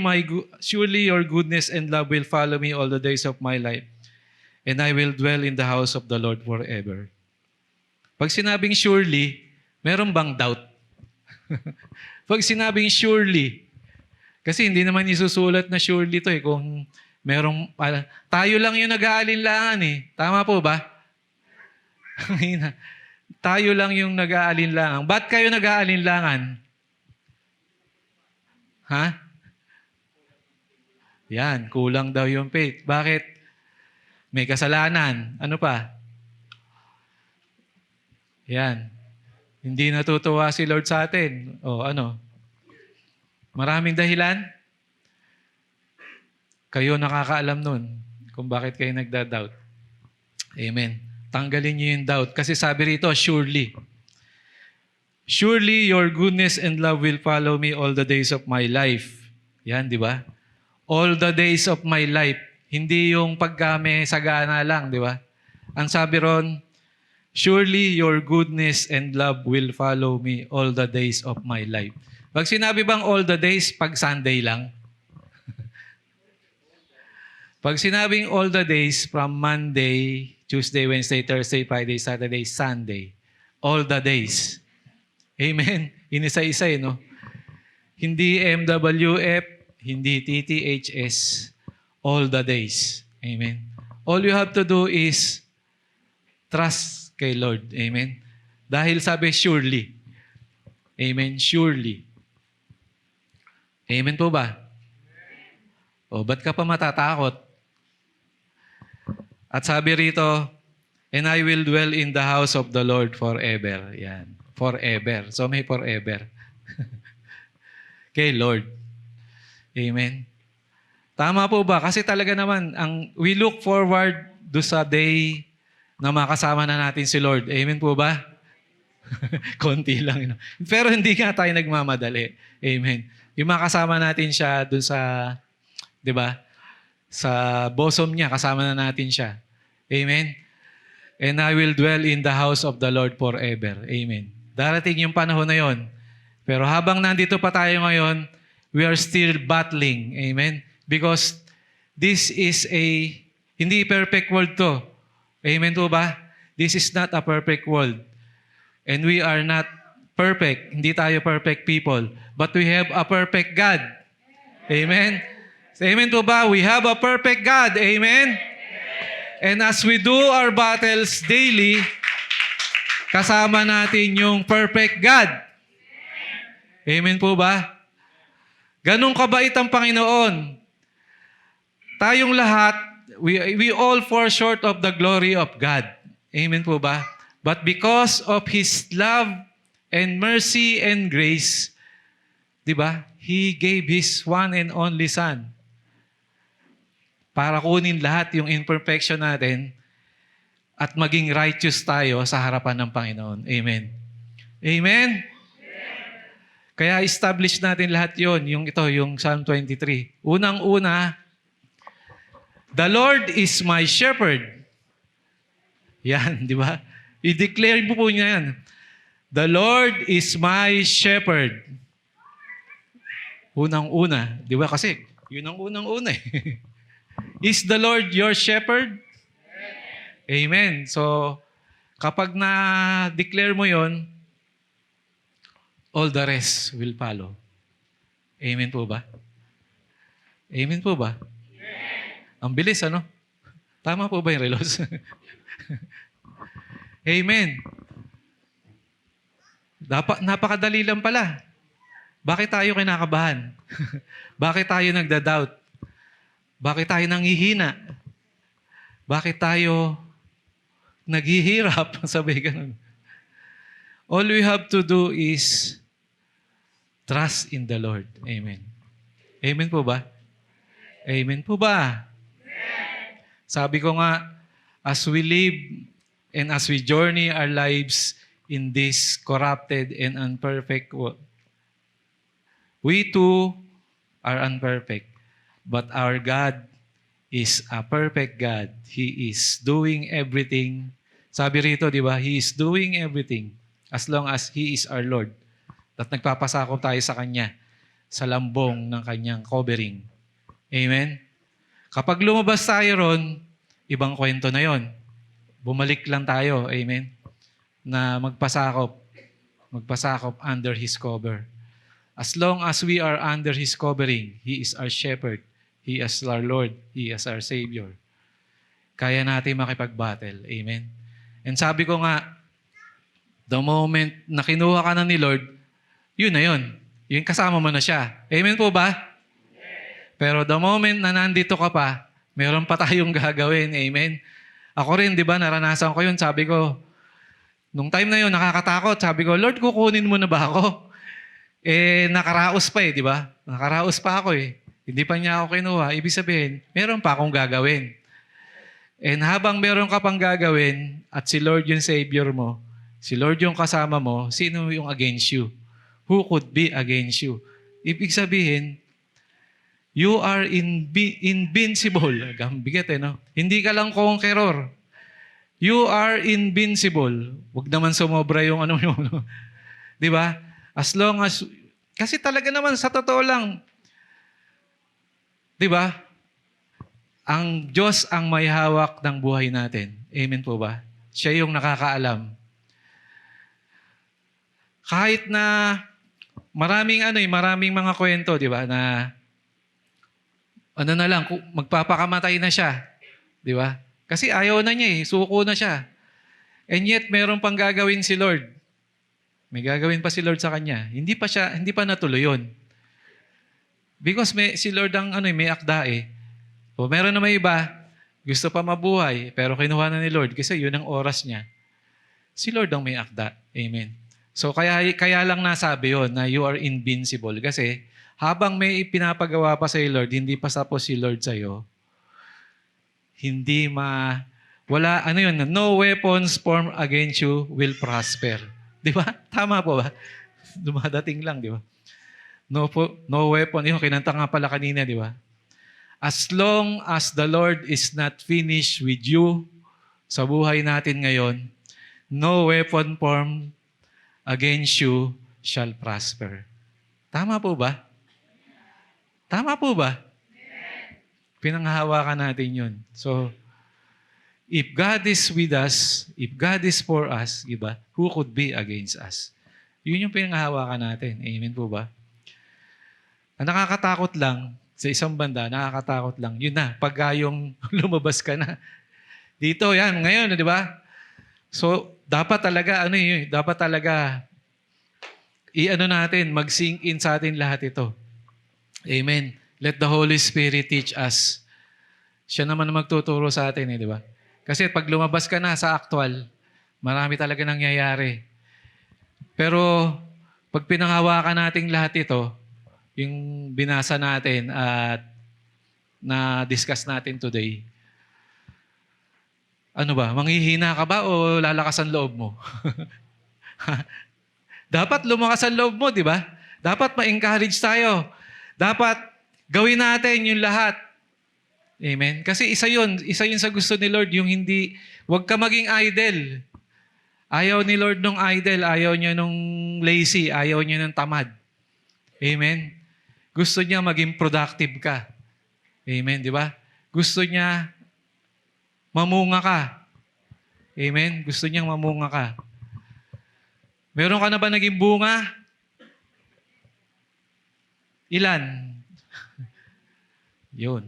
your goodness and love will follow me all the days of my life, and I will dwell in the house of the Lord forever. Pag sinabing surely, meron bang doubt? Pag sinabing surely, kasi hindi naman isusulat na surely to kung merong, tayo lang yung nag-aalinlangan Tama po ba? Tayo lang yung nag-aalinlangan. Ba't kayo nag-aalinlangan? Ha? Yan, kulang daw yung faith. Bakit? May kasalanan. Ano pa? Yan. Hindi natutuwa si Lord sa atin. O ano? Maraming dahilan? Kayo nakakaalam nun kung bakit kayo nagda-doubt. Amen. Tanggalin niyo yung doubt. Kasi sabi rito, surely. Surely your goodness and love will follow me all the days of my life. Yan, di ba? All the days of my life. Hindi yung pagkame sagana lang, di ba? Ang sabi ron, surely your goodness and love will follow me all the days of my life. Pag sinabi bang all the days, pag Sunday lang? Pag sinabing all the days from Monday, Tuesday, Wednesday, Thursday, Friday, Saturday, Sunday, all the days. Amen? Inisa-isa no? Hindi MWF, hindi TTHS, all the days. Amen? All you have to do is trust kay Lord. Amen? Dahil sabi, surely. Amen? Surely. Amen po ba? O, ba't ka pa matatakot? At sabi rito, and I will dwell in the house of the Lord forever. Yan. Forever. So may forever. Kay Lord. Amen. Tama po ba? Kasi talaga naman, we look forward do sa day na makasama na natin si Lord. Amen po ba? Konti lang. Pero hindi nga tayo nagmamadali. Amen. Yung makasama natin siya dun sa, di ba? Sa bosom niya, kasama na natin siya. Amen. And I will dwell in the house of the Lord forever. Amen. Darating yung panahon na yon. Pero habang nandito pa tayo ngayon, we are still battling. Amen. Because this is hindi perfect world to. Amen po ba? This is not a perfect world. And we are not perfect. Hindi tayo perfect people. But we have a perfect God. Amen. Amen po ba? We have a perfect God. Amen. And as we do our battles daily, kasama natin yung perfect God. Amen po ba? Ganun kabait ang Panginoon. Tayong lahat, we all fall short of the glory of God. Amen po ba? But because of His love and mercy and grace, di ba? He gave His one and only Son para kunin lahat yung imperfection natin at maging righteous tayo sa harapan ng Panginoon. Amen. Amen? Kaya establish natin lahat yon. Yung Psalm 23. Unang-una, the Lord is my shepherd. Yan, di ba? I-declare po niya yan. The Lord is my shepherd. Unang-una. Di ba? Kasi yun ang unang-una Is the Lord your shepherd? Amen. So, Kapag na-declare mo yon, all the rest will follow. Amen po ba? Amen po ba? Ang bilis, ano? Tama po ba yung relos? Amen. Napakadali lang pala. Bakit tayo kinakabahan? Bakit tayo nagda-doubt? Bakit tayo nanghihina? Bakit tayo naghihirap? Sabi ganun. All we have to do is trust in the Lord. Amen. Amen po ba? Amen po ba? Sabi ko nga, as we live and as we journey our lives in this corrupted and imperfect world, we too are imperfect. But our God is a perfect God. He is doing everything. Sabi rito, di ba? He is doing everything as long as He is our Lord. At nagpapasakop tayo sa Kanya sa lambong ng Kanyang covering. Amen? Kapag lumabas tayo ron, ibang kwento na yon. Bumalik lang tayo, amen, na magpasakop under His cover. As long as we are under His covering, He is our shepherd, He is our Lord, He is our Savior. Kaya natin makipag-battle, amen. And sabi ko nga, the moment na kinuha ka na ni Lord, yun na yun. Yung kasama mo na siya. Amen po ba? Pero the moment na nandito ka pa, meron pa tayong gagawin. Amen? Ako rin, di ba, naranasan ko yun. Sabi ko, nung time na yun, nakakatakot. Sabi ko, Lord, kukunin mo na ba ako? Nakaraos pa di ba? Nakaraos pa ako Hindi pa niya ako kinuha. Ibig sabihin, meron pa akong gagawin. And habang meron ka pang gagawin, at si Lord yung Savior mo, si Lord yung kasama mo, sino yung against you? Who could be against you? Ibig sabihin, you are invincible. Bigat no? Hindi ka lang conqueror. You are invincible. Huwag naman sumobra yung ano yun. Di ba? As long as, kasi talaga naman sa totoo lang, di ba? Ang Diyos ang may hawak ng buhay natin. Amen po ba? Siya yung nakakaalam. Kahit na maraming mga kwento, di ba, na magpapakamatay na siya. Di ba? Kasi ayaw na niya suko na siya. And yet, meron pang gagawin si Lord. May gagawin pa si Lord sa kanya. Hindi pa natuloy yun. Because si Lord ang may akda O meron na may iba, gusto pa mabuhay, pero kinuha na ni Lord kasi yun ang oras niya. Si Lord ang may akda. Amen. So kaya lang nasabi yun na you are invincible. Kasi habang may pinapagawa pa sa Lord, hindi pa tapos si Lord sa'yo, no weapons formed against you will prosper. Di ba? Tama po ba? Dumadating lang, di ba? No weapon. Yung kinanta nga pala kanina, di ba? As long as the Lord is not finished with you sa buhay natin ngayon, no weapon formed against you shall prosper. Tama po ba? Tama po ba? Pinanghahawakan natin yun. So, if God is with us, if God is for us, diba, who could be against us? Yun yung pinanghahawakan natin. Amen po ba? Ang nakakatakot lang, sa isang banda, nakakatakot lang. Yun na, pagka yung lumabas ka na. Dito, yan, ngayon, di ba? So, dapat talaga, dapat talaga, mag-sink in sa atin lahat ito. Amen. Let the Holy Spirit teach us. Siya naman ang magtuturo sa atin, di ba? Kasi pag lumabas ka na sa actual, marami talaga nangyayari. Pero, pag pinanghawakan natin lahat ito, yung binasa natin at na-discuss natin today, manghihina ka ba o lalakas ang loob mo? Dapat lumakas ang loob mo, di ba? Dapat ma-encourage tayo. Dapat gawin natin yung lahat. Amen? Kasi isa yun sa gusto ni Lord, yung huwag ka maging idle. Ayaw ni Lord nung idle, ayaw niya nung lazy, ayaw niya nung tamad. Amen? Gusto niya maging productive ka. Amen, di ba? Gusto niya mamunga ka. Amen? Gusto niyang mamunga ka. Meron ka na ba naging bunga? Ilan? Yun.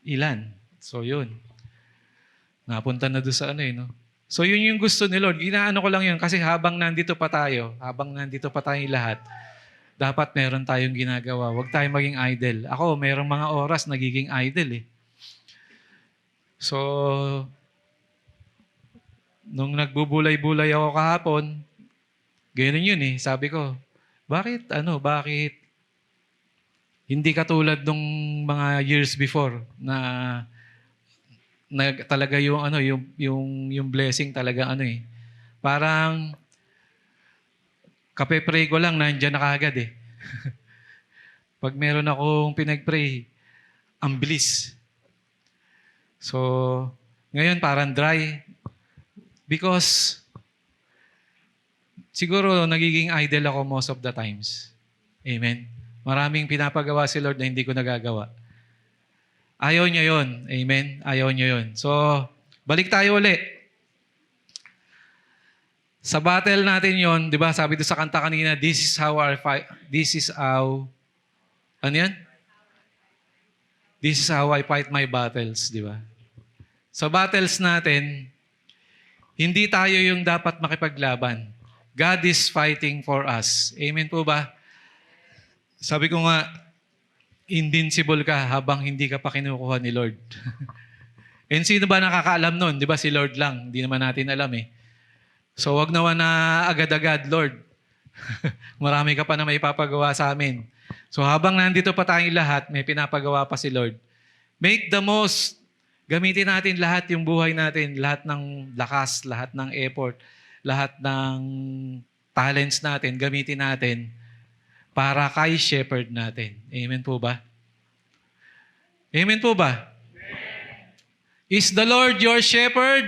Ilan? So yun. Napunta na doon sa ano no? So yun yung gusto ni Lord. Inaano ko lang yun kasi habang nandito pa tayong lahat, dapat meron tayong ginagawa. Huwag tayong maging idle. Ako, merong mga oras nagiging idle eh. So, nung nagbubulay-bulay ako kahapon, ganyan yun eh. Sabi ko, bakit hindi katulad nung mga years before na talaga yung blessing talaga parang kape-pray ko lang nandiyan na kaagad eh. Pag meron akong pinag-pray, ang bilis. So, ngayon parang dry because siguro nagiging idle ako most of the times. Amen. Maraming pinapagawa si Lord na hindi ko nagagawa. Ayaw niya yun. Amen? Ayaw niya yun. So, balik tayo uli. Sa battle natin yon, di ba? Sabi doon sa kanta kanina, this is how, ano yan? This is how I fight my battles, di ba? Sa battles natin, hindi tayo yung dapat makipaglaban. God is fighting for us. Amen po ba? Sabi ko nga, invincible ka habang hindi ka pa kinukuha ni Lord. And sino ba nakakaalam nun? Di ba si Lord lang? Hindi naman natin alam eh. So wag naman na agad-agad, Lord. Marami ka pa na may papagawa sa amin. So habang nandito pa tayong lahat, may pinapagawa pa si Lord. Make the most. Gamitin natin lahat yung buhay natin. Lahat ng lakas, lahat ng effort, lahat ng talents natin, gamitin natin para kay shepherd natin. Amen po ba? Amen po ba? Amen. Is the Lord your shepherd?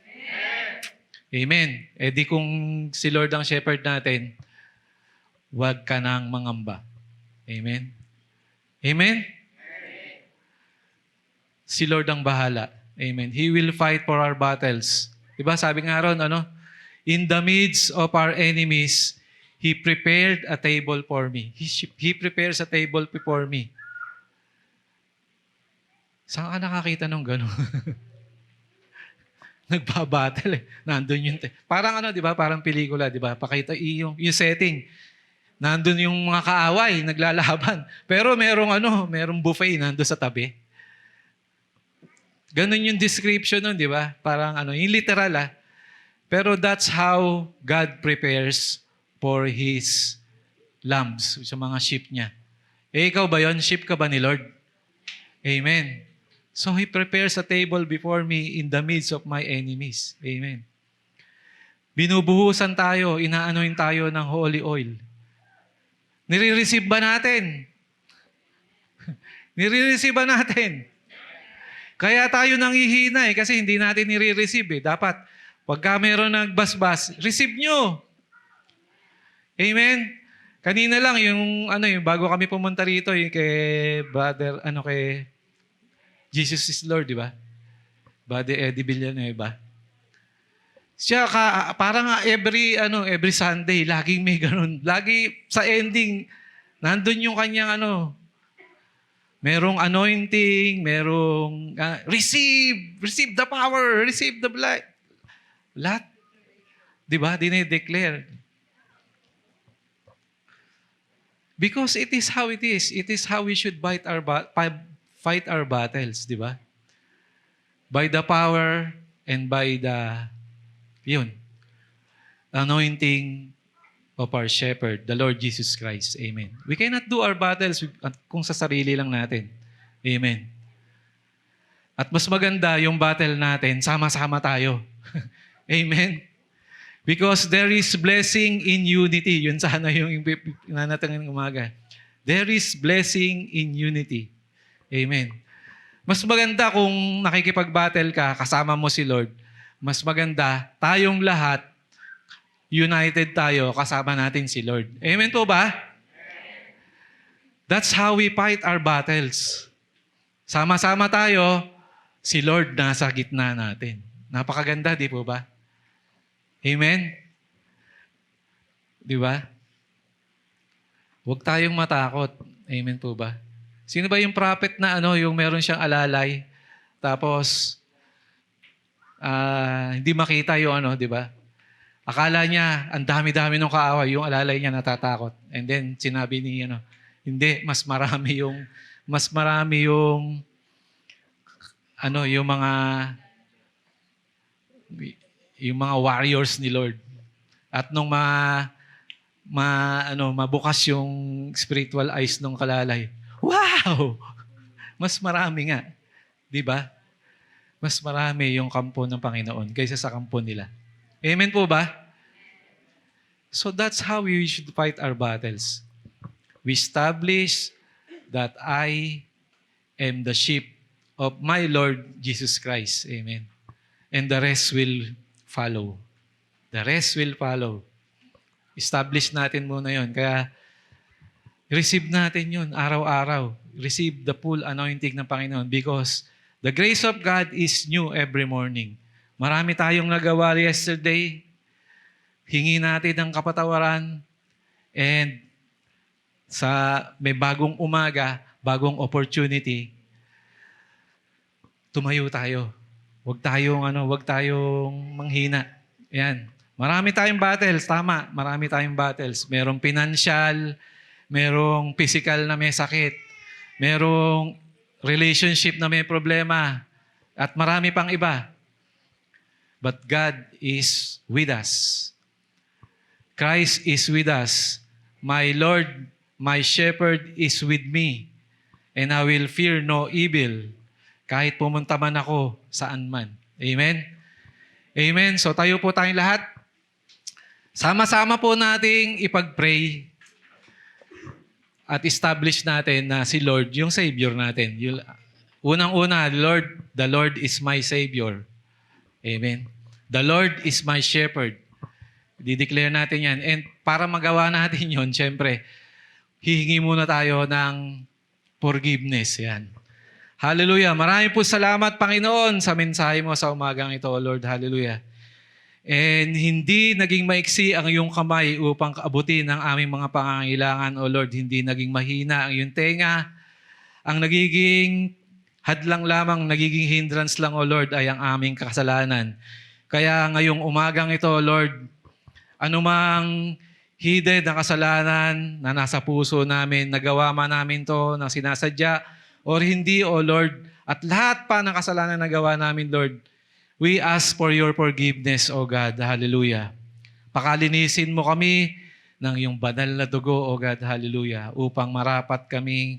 Amen. Amen. E di kung si Lord ang shepherd natin, huwag ka nang mangamba. Amen. Amen? Amen. Si Lord ang bahala. Amen. He will fight for our battles. Diba sabi nga ron, in the midst of our enemies, He prepared a table for me. He prepares a table before me. Saan ka nakakita nung gano'n? Nagbabattle eh. Nandun yung... Parang di ba? Parang pelikula, di ba? Pakita yung setting. Nandun yung mga kaaway, naglalaban. Pero merong buffet nandun sa tabi. Ganun yung description nun, di ba? Parang yung literal Pero that's how God prepares for His lambs, sa mga sheep niya. Ikaw ba yon? Sheep ka ba ni Lord? Amen. So He prepares a table before me in the midst of my enemies. Amen. Binubuhusan tayo, inaanoin tayo ng holy oil. Nire-receive ba natin? Nire-receive ba natin? Kaya tayo nanghihina kasi hindi natin nire-receive Dapat, pagka meron nagbasbas, receive nyo. Amen? Kanina lang, yung bago kami pumunta rito, kay Brother, kay Jesus is Lord, di ba? Brother Eddie Villanueva. Siya, parang every Sunday, laging may ganun. Lagi sa ending, nandun yung kanyang merong anointing, merong receive the power, receive the blood. Lahat. Di ba? Dinedeclare. Because it is how it is. It is how we should fight our battles, di ba? By the power and by the anointing of our shepherd, the Lord Jesus Christ. Amen. We cannot do our battles kung sa sarili lang natin. Amen. At mas maganda yung battle natin, sama-sama tayo. Amen. Because there is blessing in unity. Yun sana yung nanatangin ng umaga. There is blessing in unity. Amen. Mas maganda kung nakikipag-battle ka, kasama mo si Lord. Mas maganda, tayong lahat, united tayo, kasama natin si Lord. Amen po ba? That's how we fight our battles. Sama-sama tayo, si Lord nasa gitna natin. Napakaganda, di po ba? Amen? Di ba? Huwag tayong matakot. Amen po ba? Sino ba yung prophet na yung meron siyang alalay, tapos hindi makita yung di ba? Akala niya, ang dami-dami ng kaaway, yung alalay niya natatakot. And then, sinabi ni, hindi, mas marami yung, yung mga warriors ni Lord. At nung mabukas yung spiritual eyes ng kalalay, wow! Mas marami nga. Di ba? Mas marami yung kampo ng Panginoon kaysa sa kampo nila. Amen po ba? So that's how we should fight our battles. We establish that I am the sheep of my Lord Jesus Christ. Amen. And the rest will follow. The rest will follow. Establish natin muna yon. Kaya receive natin yun araw-araw. Receive the full anointing ng Panginoon because the grace of God is new every morning. Marami tayong nagawa yesterday. Hingi natin ng kapatawaran. And may bagong umaga, bagong opportunity, tumayo tayo. Huwag tayong manghina. Ayan. Marami tayong battles, tama. Marami tayong battles. Merong financial, merong physical na may sakit, merong relationship na may problema, at marami pang iba. But God is with us. Christ is with us. My Lord, my shepherd is with me, and I will fear no evil, kahit pumunta man ako saan man. Amen? Amen. So tayo po tayong lahat. Sama-sama po nating ipag-pray at establish natin na si Lord yung Savior natin. Unang-una, the Lord is my Savior. Amen. The Lord is my shepherd. Dideclare natin yan. And para magawa natin yun, syempre, hihingi muna tayo ng forgiveness. Yan. Hallelujah. Maraming po salamat, Panginoon, sa mensahe mo sa umagang ito, Lord. Hallelujah. And hindi naging maiksi ang iyong kamay upang kaabutin ang aming mga pangangailangan, O Lord. Hindi naging mahina ang iyong tenga. Ang nagiging hadlang lamang, nagiging hindrance lang, O Lord, ay ang aming kasalanan. Kaya ngayong umagang ito, Lord, anumang hidden na kasalanan na nasa puso namin, nagawa man namin to, na sinasadya, or hindi, O Lord, at lahat pa ng kasalanan na nagawa namin, Lord, we ask for your forgiveness, O God. Hallelujah. Pakalinisin mo kami ng iyong banal na dugo, O God. Hallelujah. Upang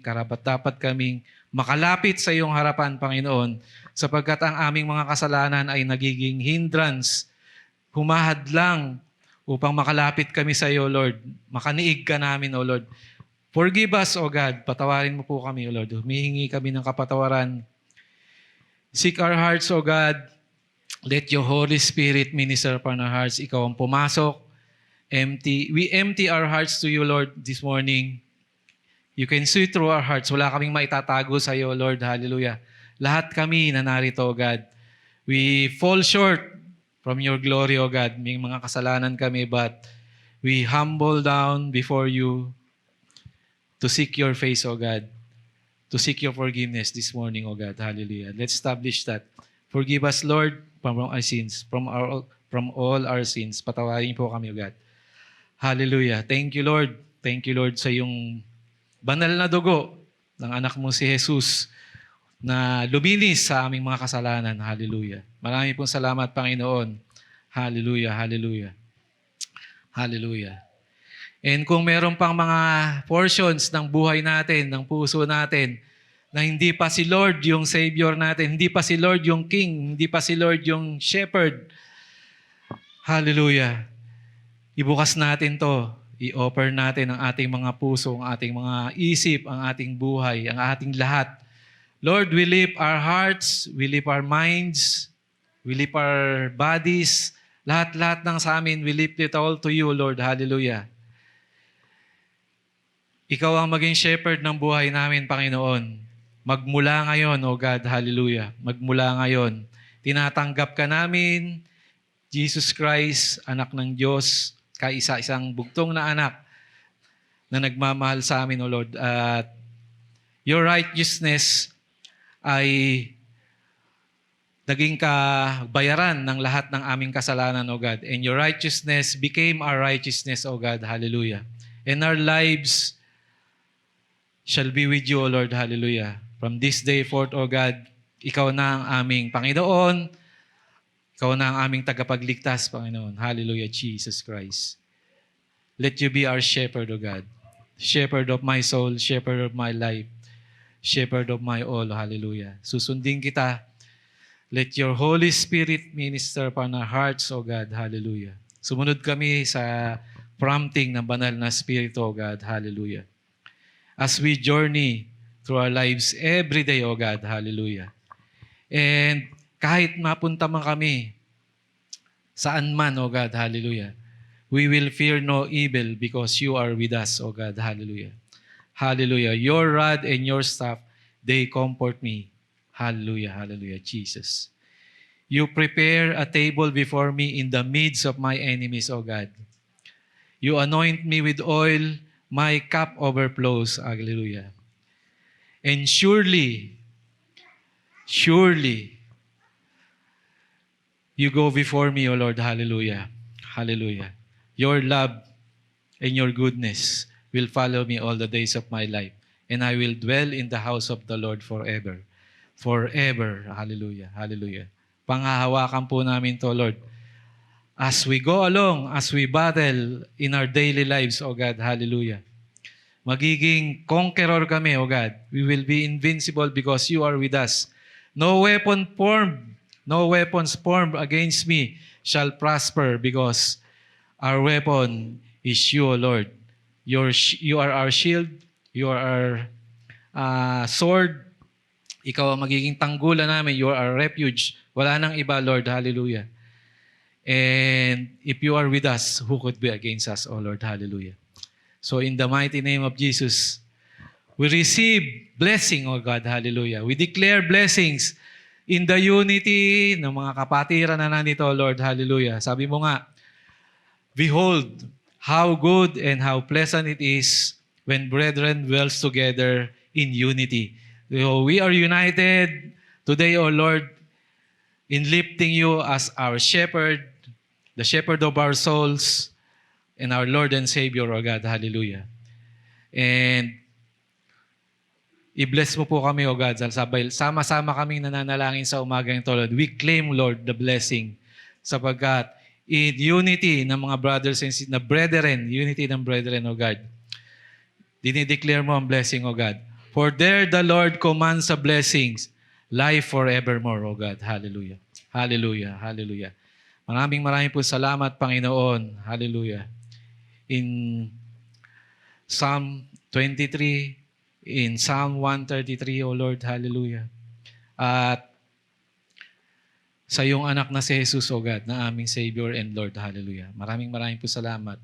karapat-dapat kaming makalapit sa iyong harapan, Panginoon, sapagkat ang aming mga kasalanan ay nagiging hindrance, humahadlang upang makalapit kami sa iyo, Lord. Makaniig ka namin, O Lord. Forgive us, O God. Patawarin mo po kami, O Lord. Humihingi kami ng kapatawaran. Seek our hearts, O God. Let your Holy Spirit minister upon our hearts. Ikaw ang pumasok. We empty our hearts to you, Lord, this morning. You can see through our hearts. Wala kaming maitatago sa iyo, Lord. Hallelujah. Lahat kami na narito, O God. We fall short from your glory, O God. May mga kasalanan kami, but we humble down before you to seek your face, O God. To seek your forgiveness this morning, O God. Hallelujah. Let's establish that. Forgive us, Lord, from our sins, from all our sins. Patawarin po kami, O God. Hallelujah. Thank you, Lord. Thank you, Lord, sa iyong banal na dugo ng anak mo si Jesus na luminis sa aming mga kasalanan. Hallelujah. Marami pong salamat, Panginoon. Hallelujah, hallelujah. Hallelujah. And kung meron pang mga portions ng buhay natin, ng puso natin, na hindi pa si Lord yung Savior natin, hindi pa si Lord yung King, hindi pa si Lord yung Shepherd, hallelujah. Ibukas natin to. I-offer natin ang ating mga puso, ang ating mga isip, ang ating buhay, ang ating lahat. Lord, we lift our hearts, we lift our minds, we lift our bodies, lahat-lahat ng sa amin, we lift it all to you, Lord. Hallelujah. Ikaw ang maging shepherd ng buhay namin, Panginoon. Magmula ngayon, O God, hallelujah. Magmula ngayon. Tinatanggap ka namin, Jesus Christ, anak ng Diyos, kaisa-isang bugtong na anak na nagmamahal sa amin, O Lord. At your righteousness ay naging kabayaran ng lahat ng aming kasalanan, O God. And your righteousness became our righteousness, O God. Hallelujah. And our lives shall be with you, O Lord. Hallelujah. From this day forth, O God, ikaw na ang aming Panginoon. Ikaw na ang aming tagapagligtas, Panginoon. Hallelujah, Jesus Christ. Let you be our shepherd, O God. Shepherd of my soul, shepherd of my life, shepherd of my all. Hallelujah. Susundin kita. Let your Holy Spirit minister upon our hearts, O God. Hallelujah. Sumunod kami sa prompting ng banal na Espiritu, O God. Hallelujah. As we journey through our lives every day, O God. Hallelujah. And kahit mapunta man kami saan man, O God. Hallelujah. We will fear no evil because you are with us, O God. Hallelujah. Hallelujah. Your rod and your staff, they comfort me. Hallelujah, hallelujah, Jesus. You prepare a table before me in the midst of my enemies, O God. You anoint me with oil, my cup overflows. Hallelujah. And surely, you go before me, O Lord. Hallelujah. Hallelujah. Your love and your goodness will follow me all the days of my life, and I will dwell in the house of the Lord forever. Forever. Hallelujah. Hallelujah. Panghahawakan po namin to, Lord. As we go along, as we battle in our daily lives, O God. Hallelujah. Magiging conqueror kami, O God. We will be invincible because you are with us. No weapons formed against me shall prosper because our weapon is you, O Lord. You are our shield. You are our sword. Ikaw ang magiging tanggulan namin. You are our refuge. Wala nang iba, Lord. Hallelujah. And if you are with us, who could be against us, O Lord? Hallelujah. So in the mighty name of Jesus, we receive blessing, O God. Hallelujah. We declare blessings in the unity ng mga kapatiran na nandito, Lord. Hallelujah. Sabi mo nga, behold, how good and how pleasant it is when brethren dwells together in unity. So we are united today, O Lord, in lifting you as our shepherd, the shepherd of our souls, and our Lord and Savior, O God. Hallelujah. And i-bless mo po kami, O God. Sama-sama kaming nananalangin sa umaga nito, Lord. We claim, Lord, the blessing sapagkat in unity ng mga brothers and sisters, na brethren, unity ng brethren, O God. Dinideclare mo ang blessing, O God. For there the Lord commands the blessings, life forevermore, O God. Hallelujah. Hallelujah. Hallelujah. Maraming po salamat, Panginoon. Hallelujah. In Psalm 23, in Psalm 133, O Lord. Hallelujah. At sa iyong anak na si Jesus, O God, na aming Savior and Lord. Hallelujah. Maraming po salamat.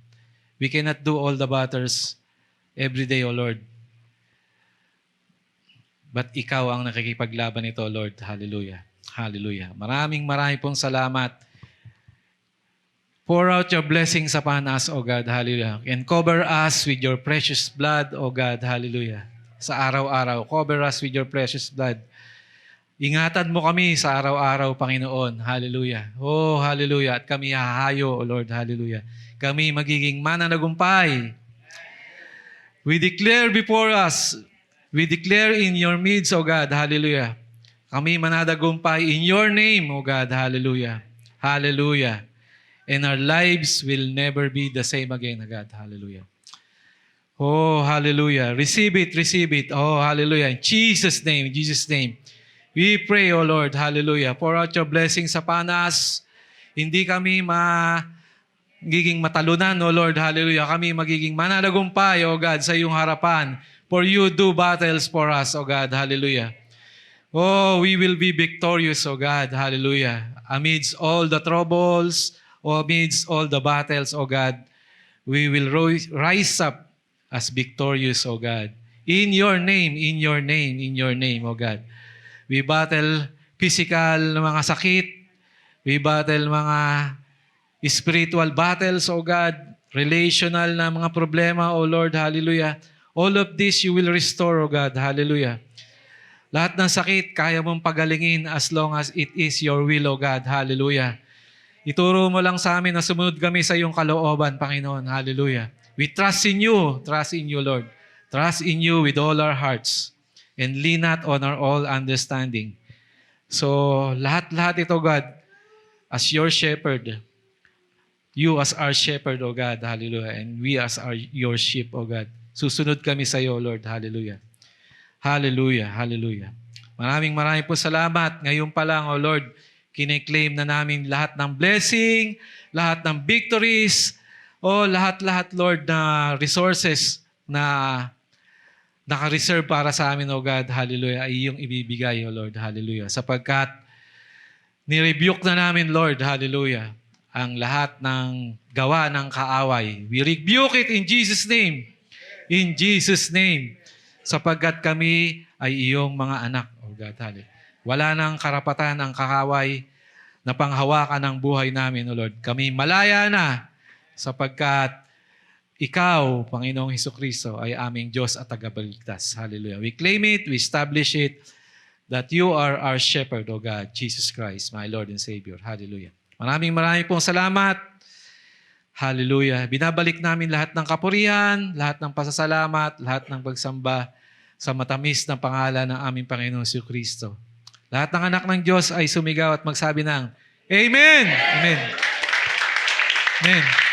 We cannot do all the battles every day, O Lord. But ikaw ang nakikipaglaban nito, Lord. Hallelujah. Hallelujah. Maraming pong salamat. Pour out your blessings upon us, O God. Hallelujah. And cover us with your precious blood, O God. Hallelujah. Sa araw-araw. Cover us with your precious blood. Ingatan mo kami sa araw-araw, Panginoon. Hallelujah. Oh, hallelujah. At kami hahayo, O Lord. Hallelujah. Kami magiging mananagumpay. We declare before us, we declare in your midst, O God. Hallelujah. Kami manadagumpay in your name, O God. Hallelujah. Hallelujah. And our lives will never be the same again, O God. Hallelujah. Oh, hallelujah. Receive it, receive it. Oh, hallelujah. In Jesus' name, in Jesus' name. We pray, O Lord, hallelujah. Pour out your blessings upon us. Hindi kami magiging matalunan, O Lord, hallelujah. Kami magiging mananagumpay, O God, sa iyong harapan. For you do battles for us, O God, hallelujah. Oh, we will be victorious, O God, hallelujah. Amidst all the troubles, amidst all the battles, O God, we will rise up as victorious, O God. In your name, in your name, in your name, O God. We battle physical na mga sakit. We battle mga spiritual battles, O God. Relational na mga problema, O Lord. Hallelujah. All of this you will restore, O God. Hallelujah. Lahat ng sakit, kaya mong pagalingin as long as it is your will, O God. Hallelujah. Ituro mo lang sa amin na sumunod kami sa iyong kalooban, Panginoon. Hallelujah. We trust in you. Trust in you, Lord. Trust in you with all our hearts. And lean not on our all understanding. So, lahat-lahat ito, God, as your shepherd. You as our shepherd, O God. Hallelujah. And we as your sheep, O God. Susunod kami sa iyo, Lord. Hallelujah. Hallelujah. Hallelujah. Maraming po salamat. Ngayon pa lang, O Lord, kine-claim na namin lahat ng blessing, lahat ng victories, o lahat-lahat, Lord, na resources na naka-reserve para sa amin, O God. Hallelujah. Ay iyong ibibigay, O Lord. Hallelujah. Sapagkat nirebuke na namin, Lord. Hallelujah. Ang lahat ng gawa ng kaaway. We rebuke it in Jesus' name. In Jesus' name. Sapagkat kami ay iyong mga anak, O God. Hallelujah. Wala nang karapatan ang kakaway na panghawakan ng buhay namin, O Lord. Kami malaya na sapagkat ikaw, Panginoong Hesukristo, ay aming Diyos at tagapagligtas. Hallelujah. We claim it, we establish it, that you are our shepherd, O God, Jesus Christ, my Lord and Savior. Hallelujah. Maraming pong salamat. Hallelujah. Binabalik namin lahat ng kapurihan, lahat ng pasasalamat, lahat ng pagsamba sa matamis na pangalan ng aming Panginoong Hesukristo. Lahat ng anak ng Diyos ay sumigaw at magsabi ng Amen! Amen! Amen!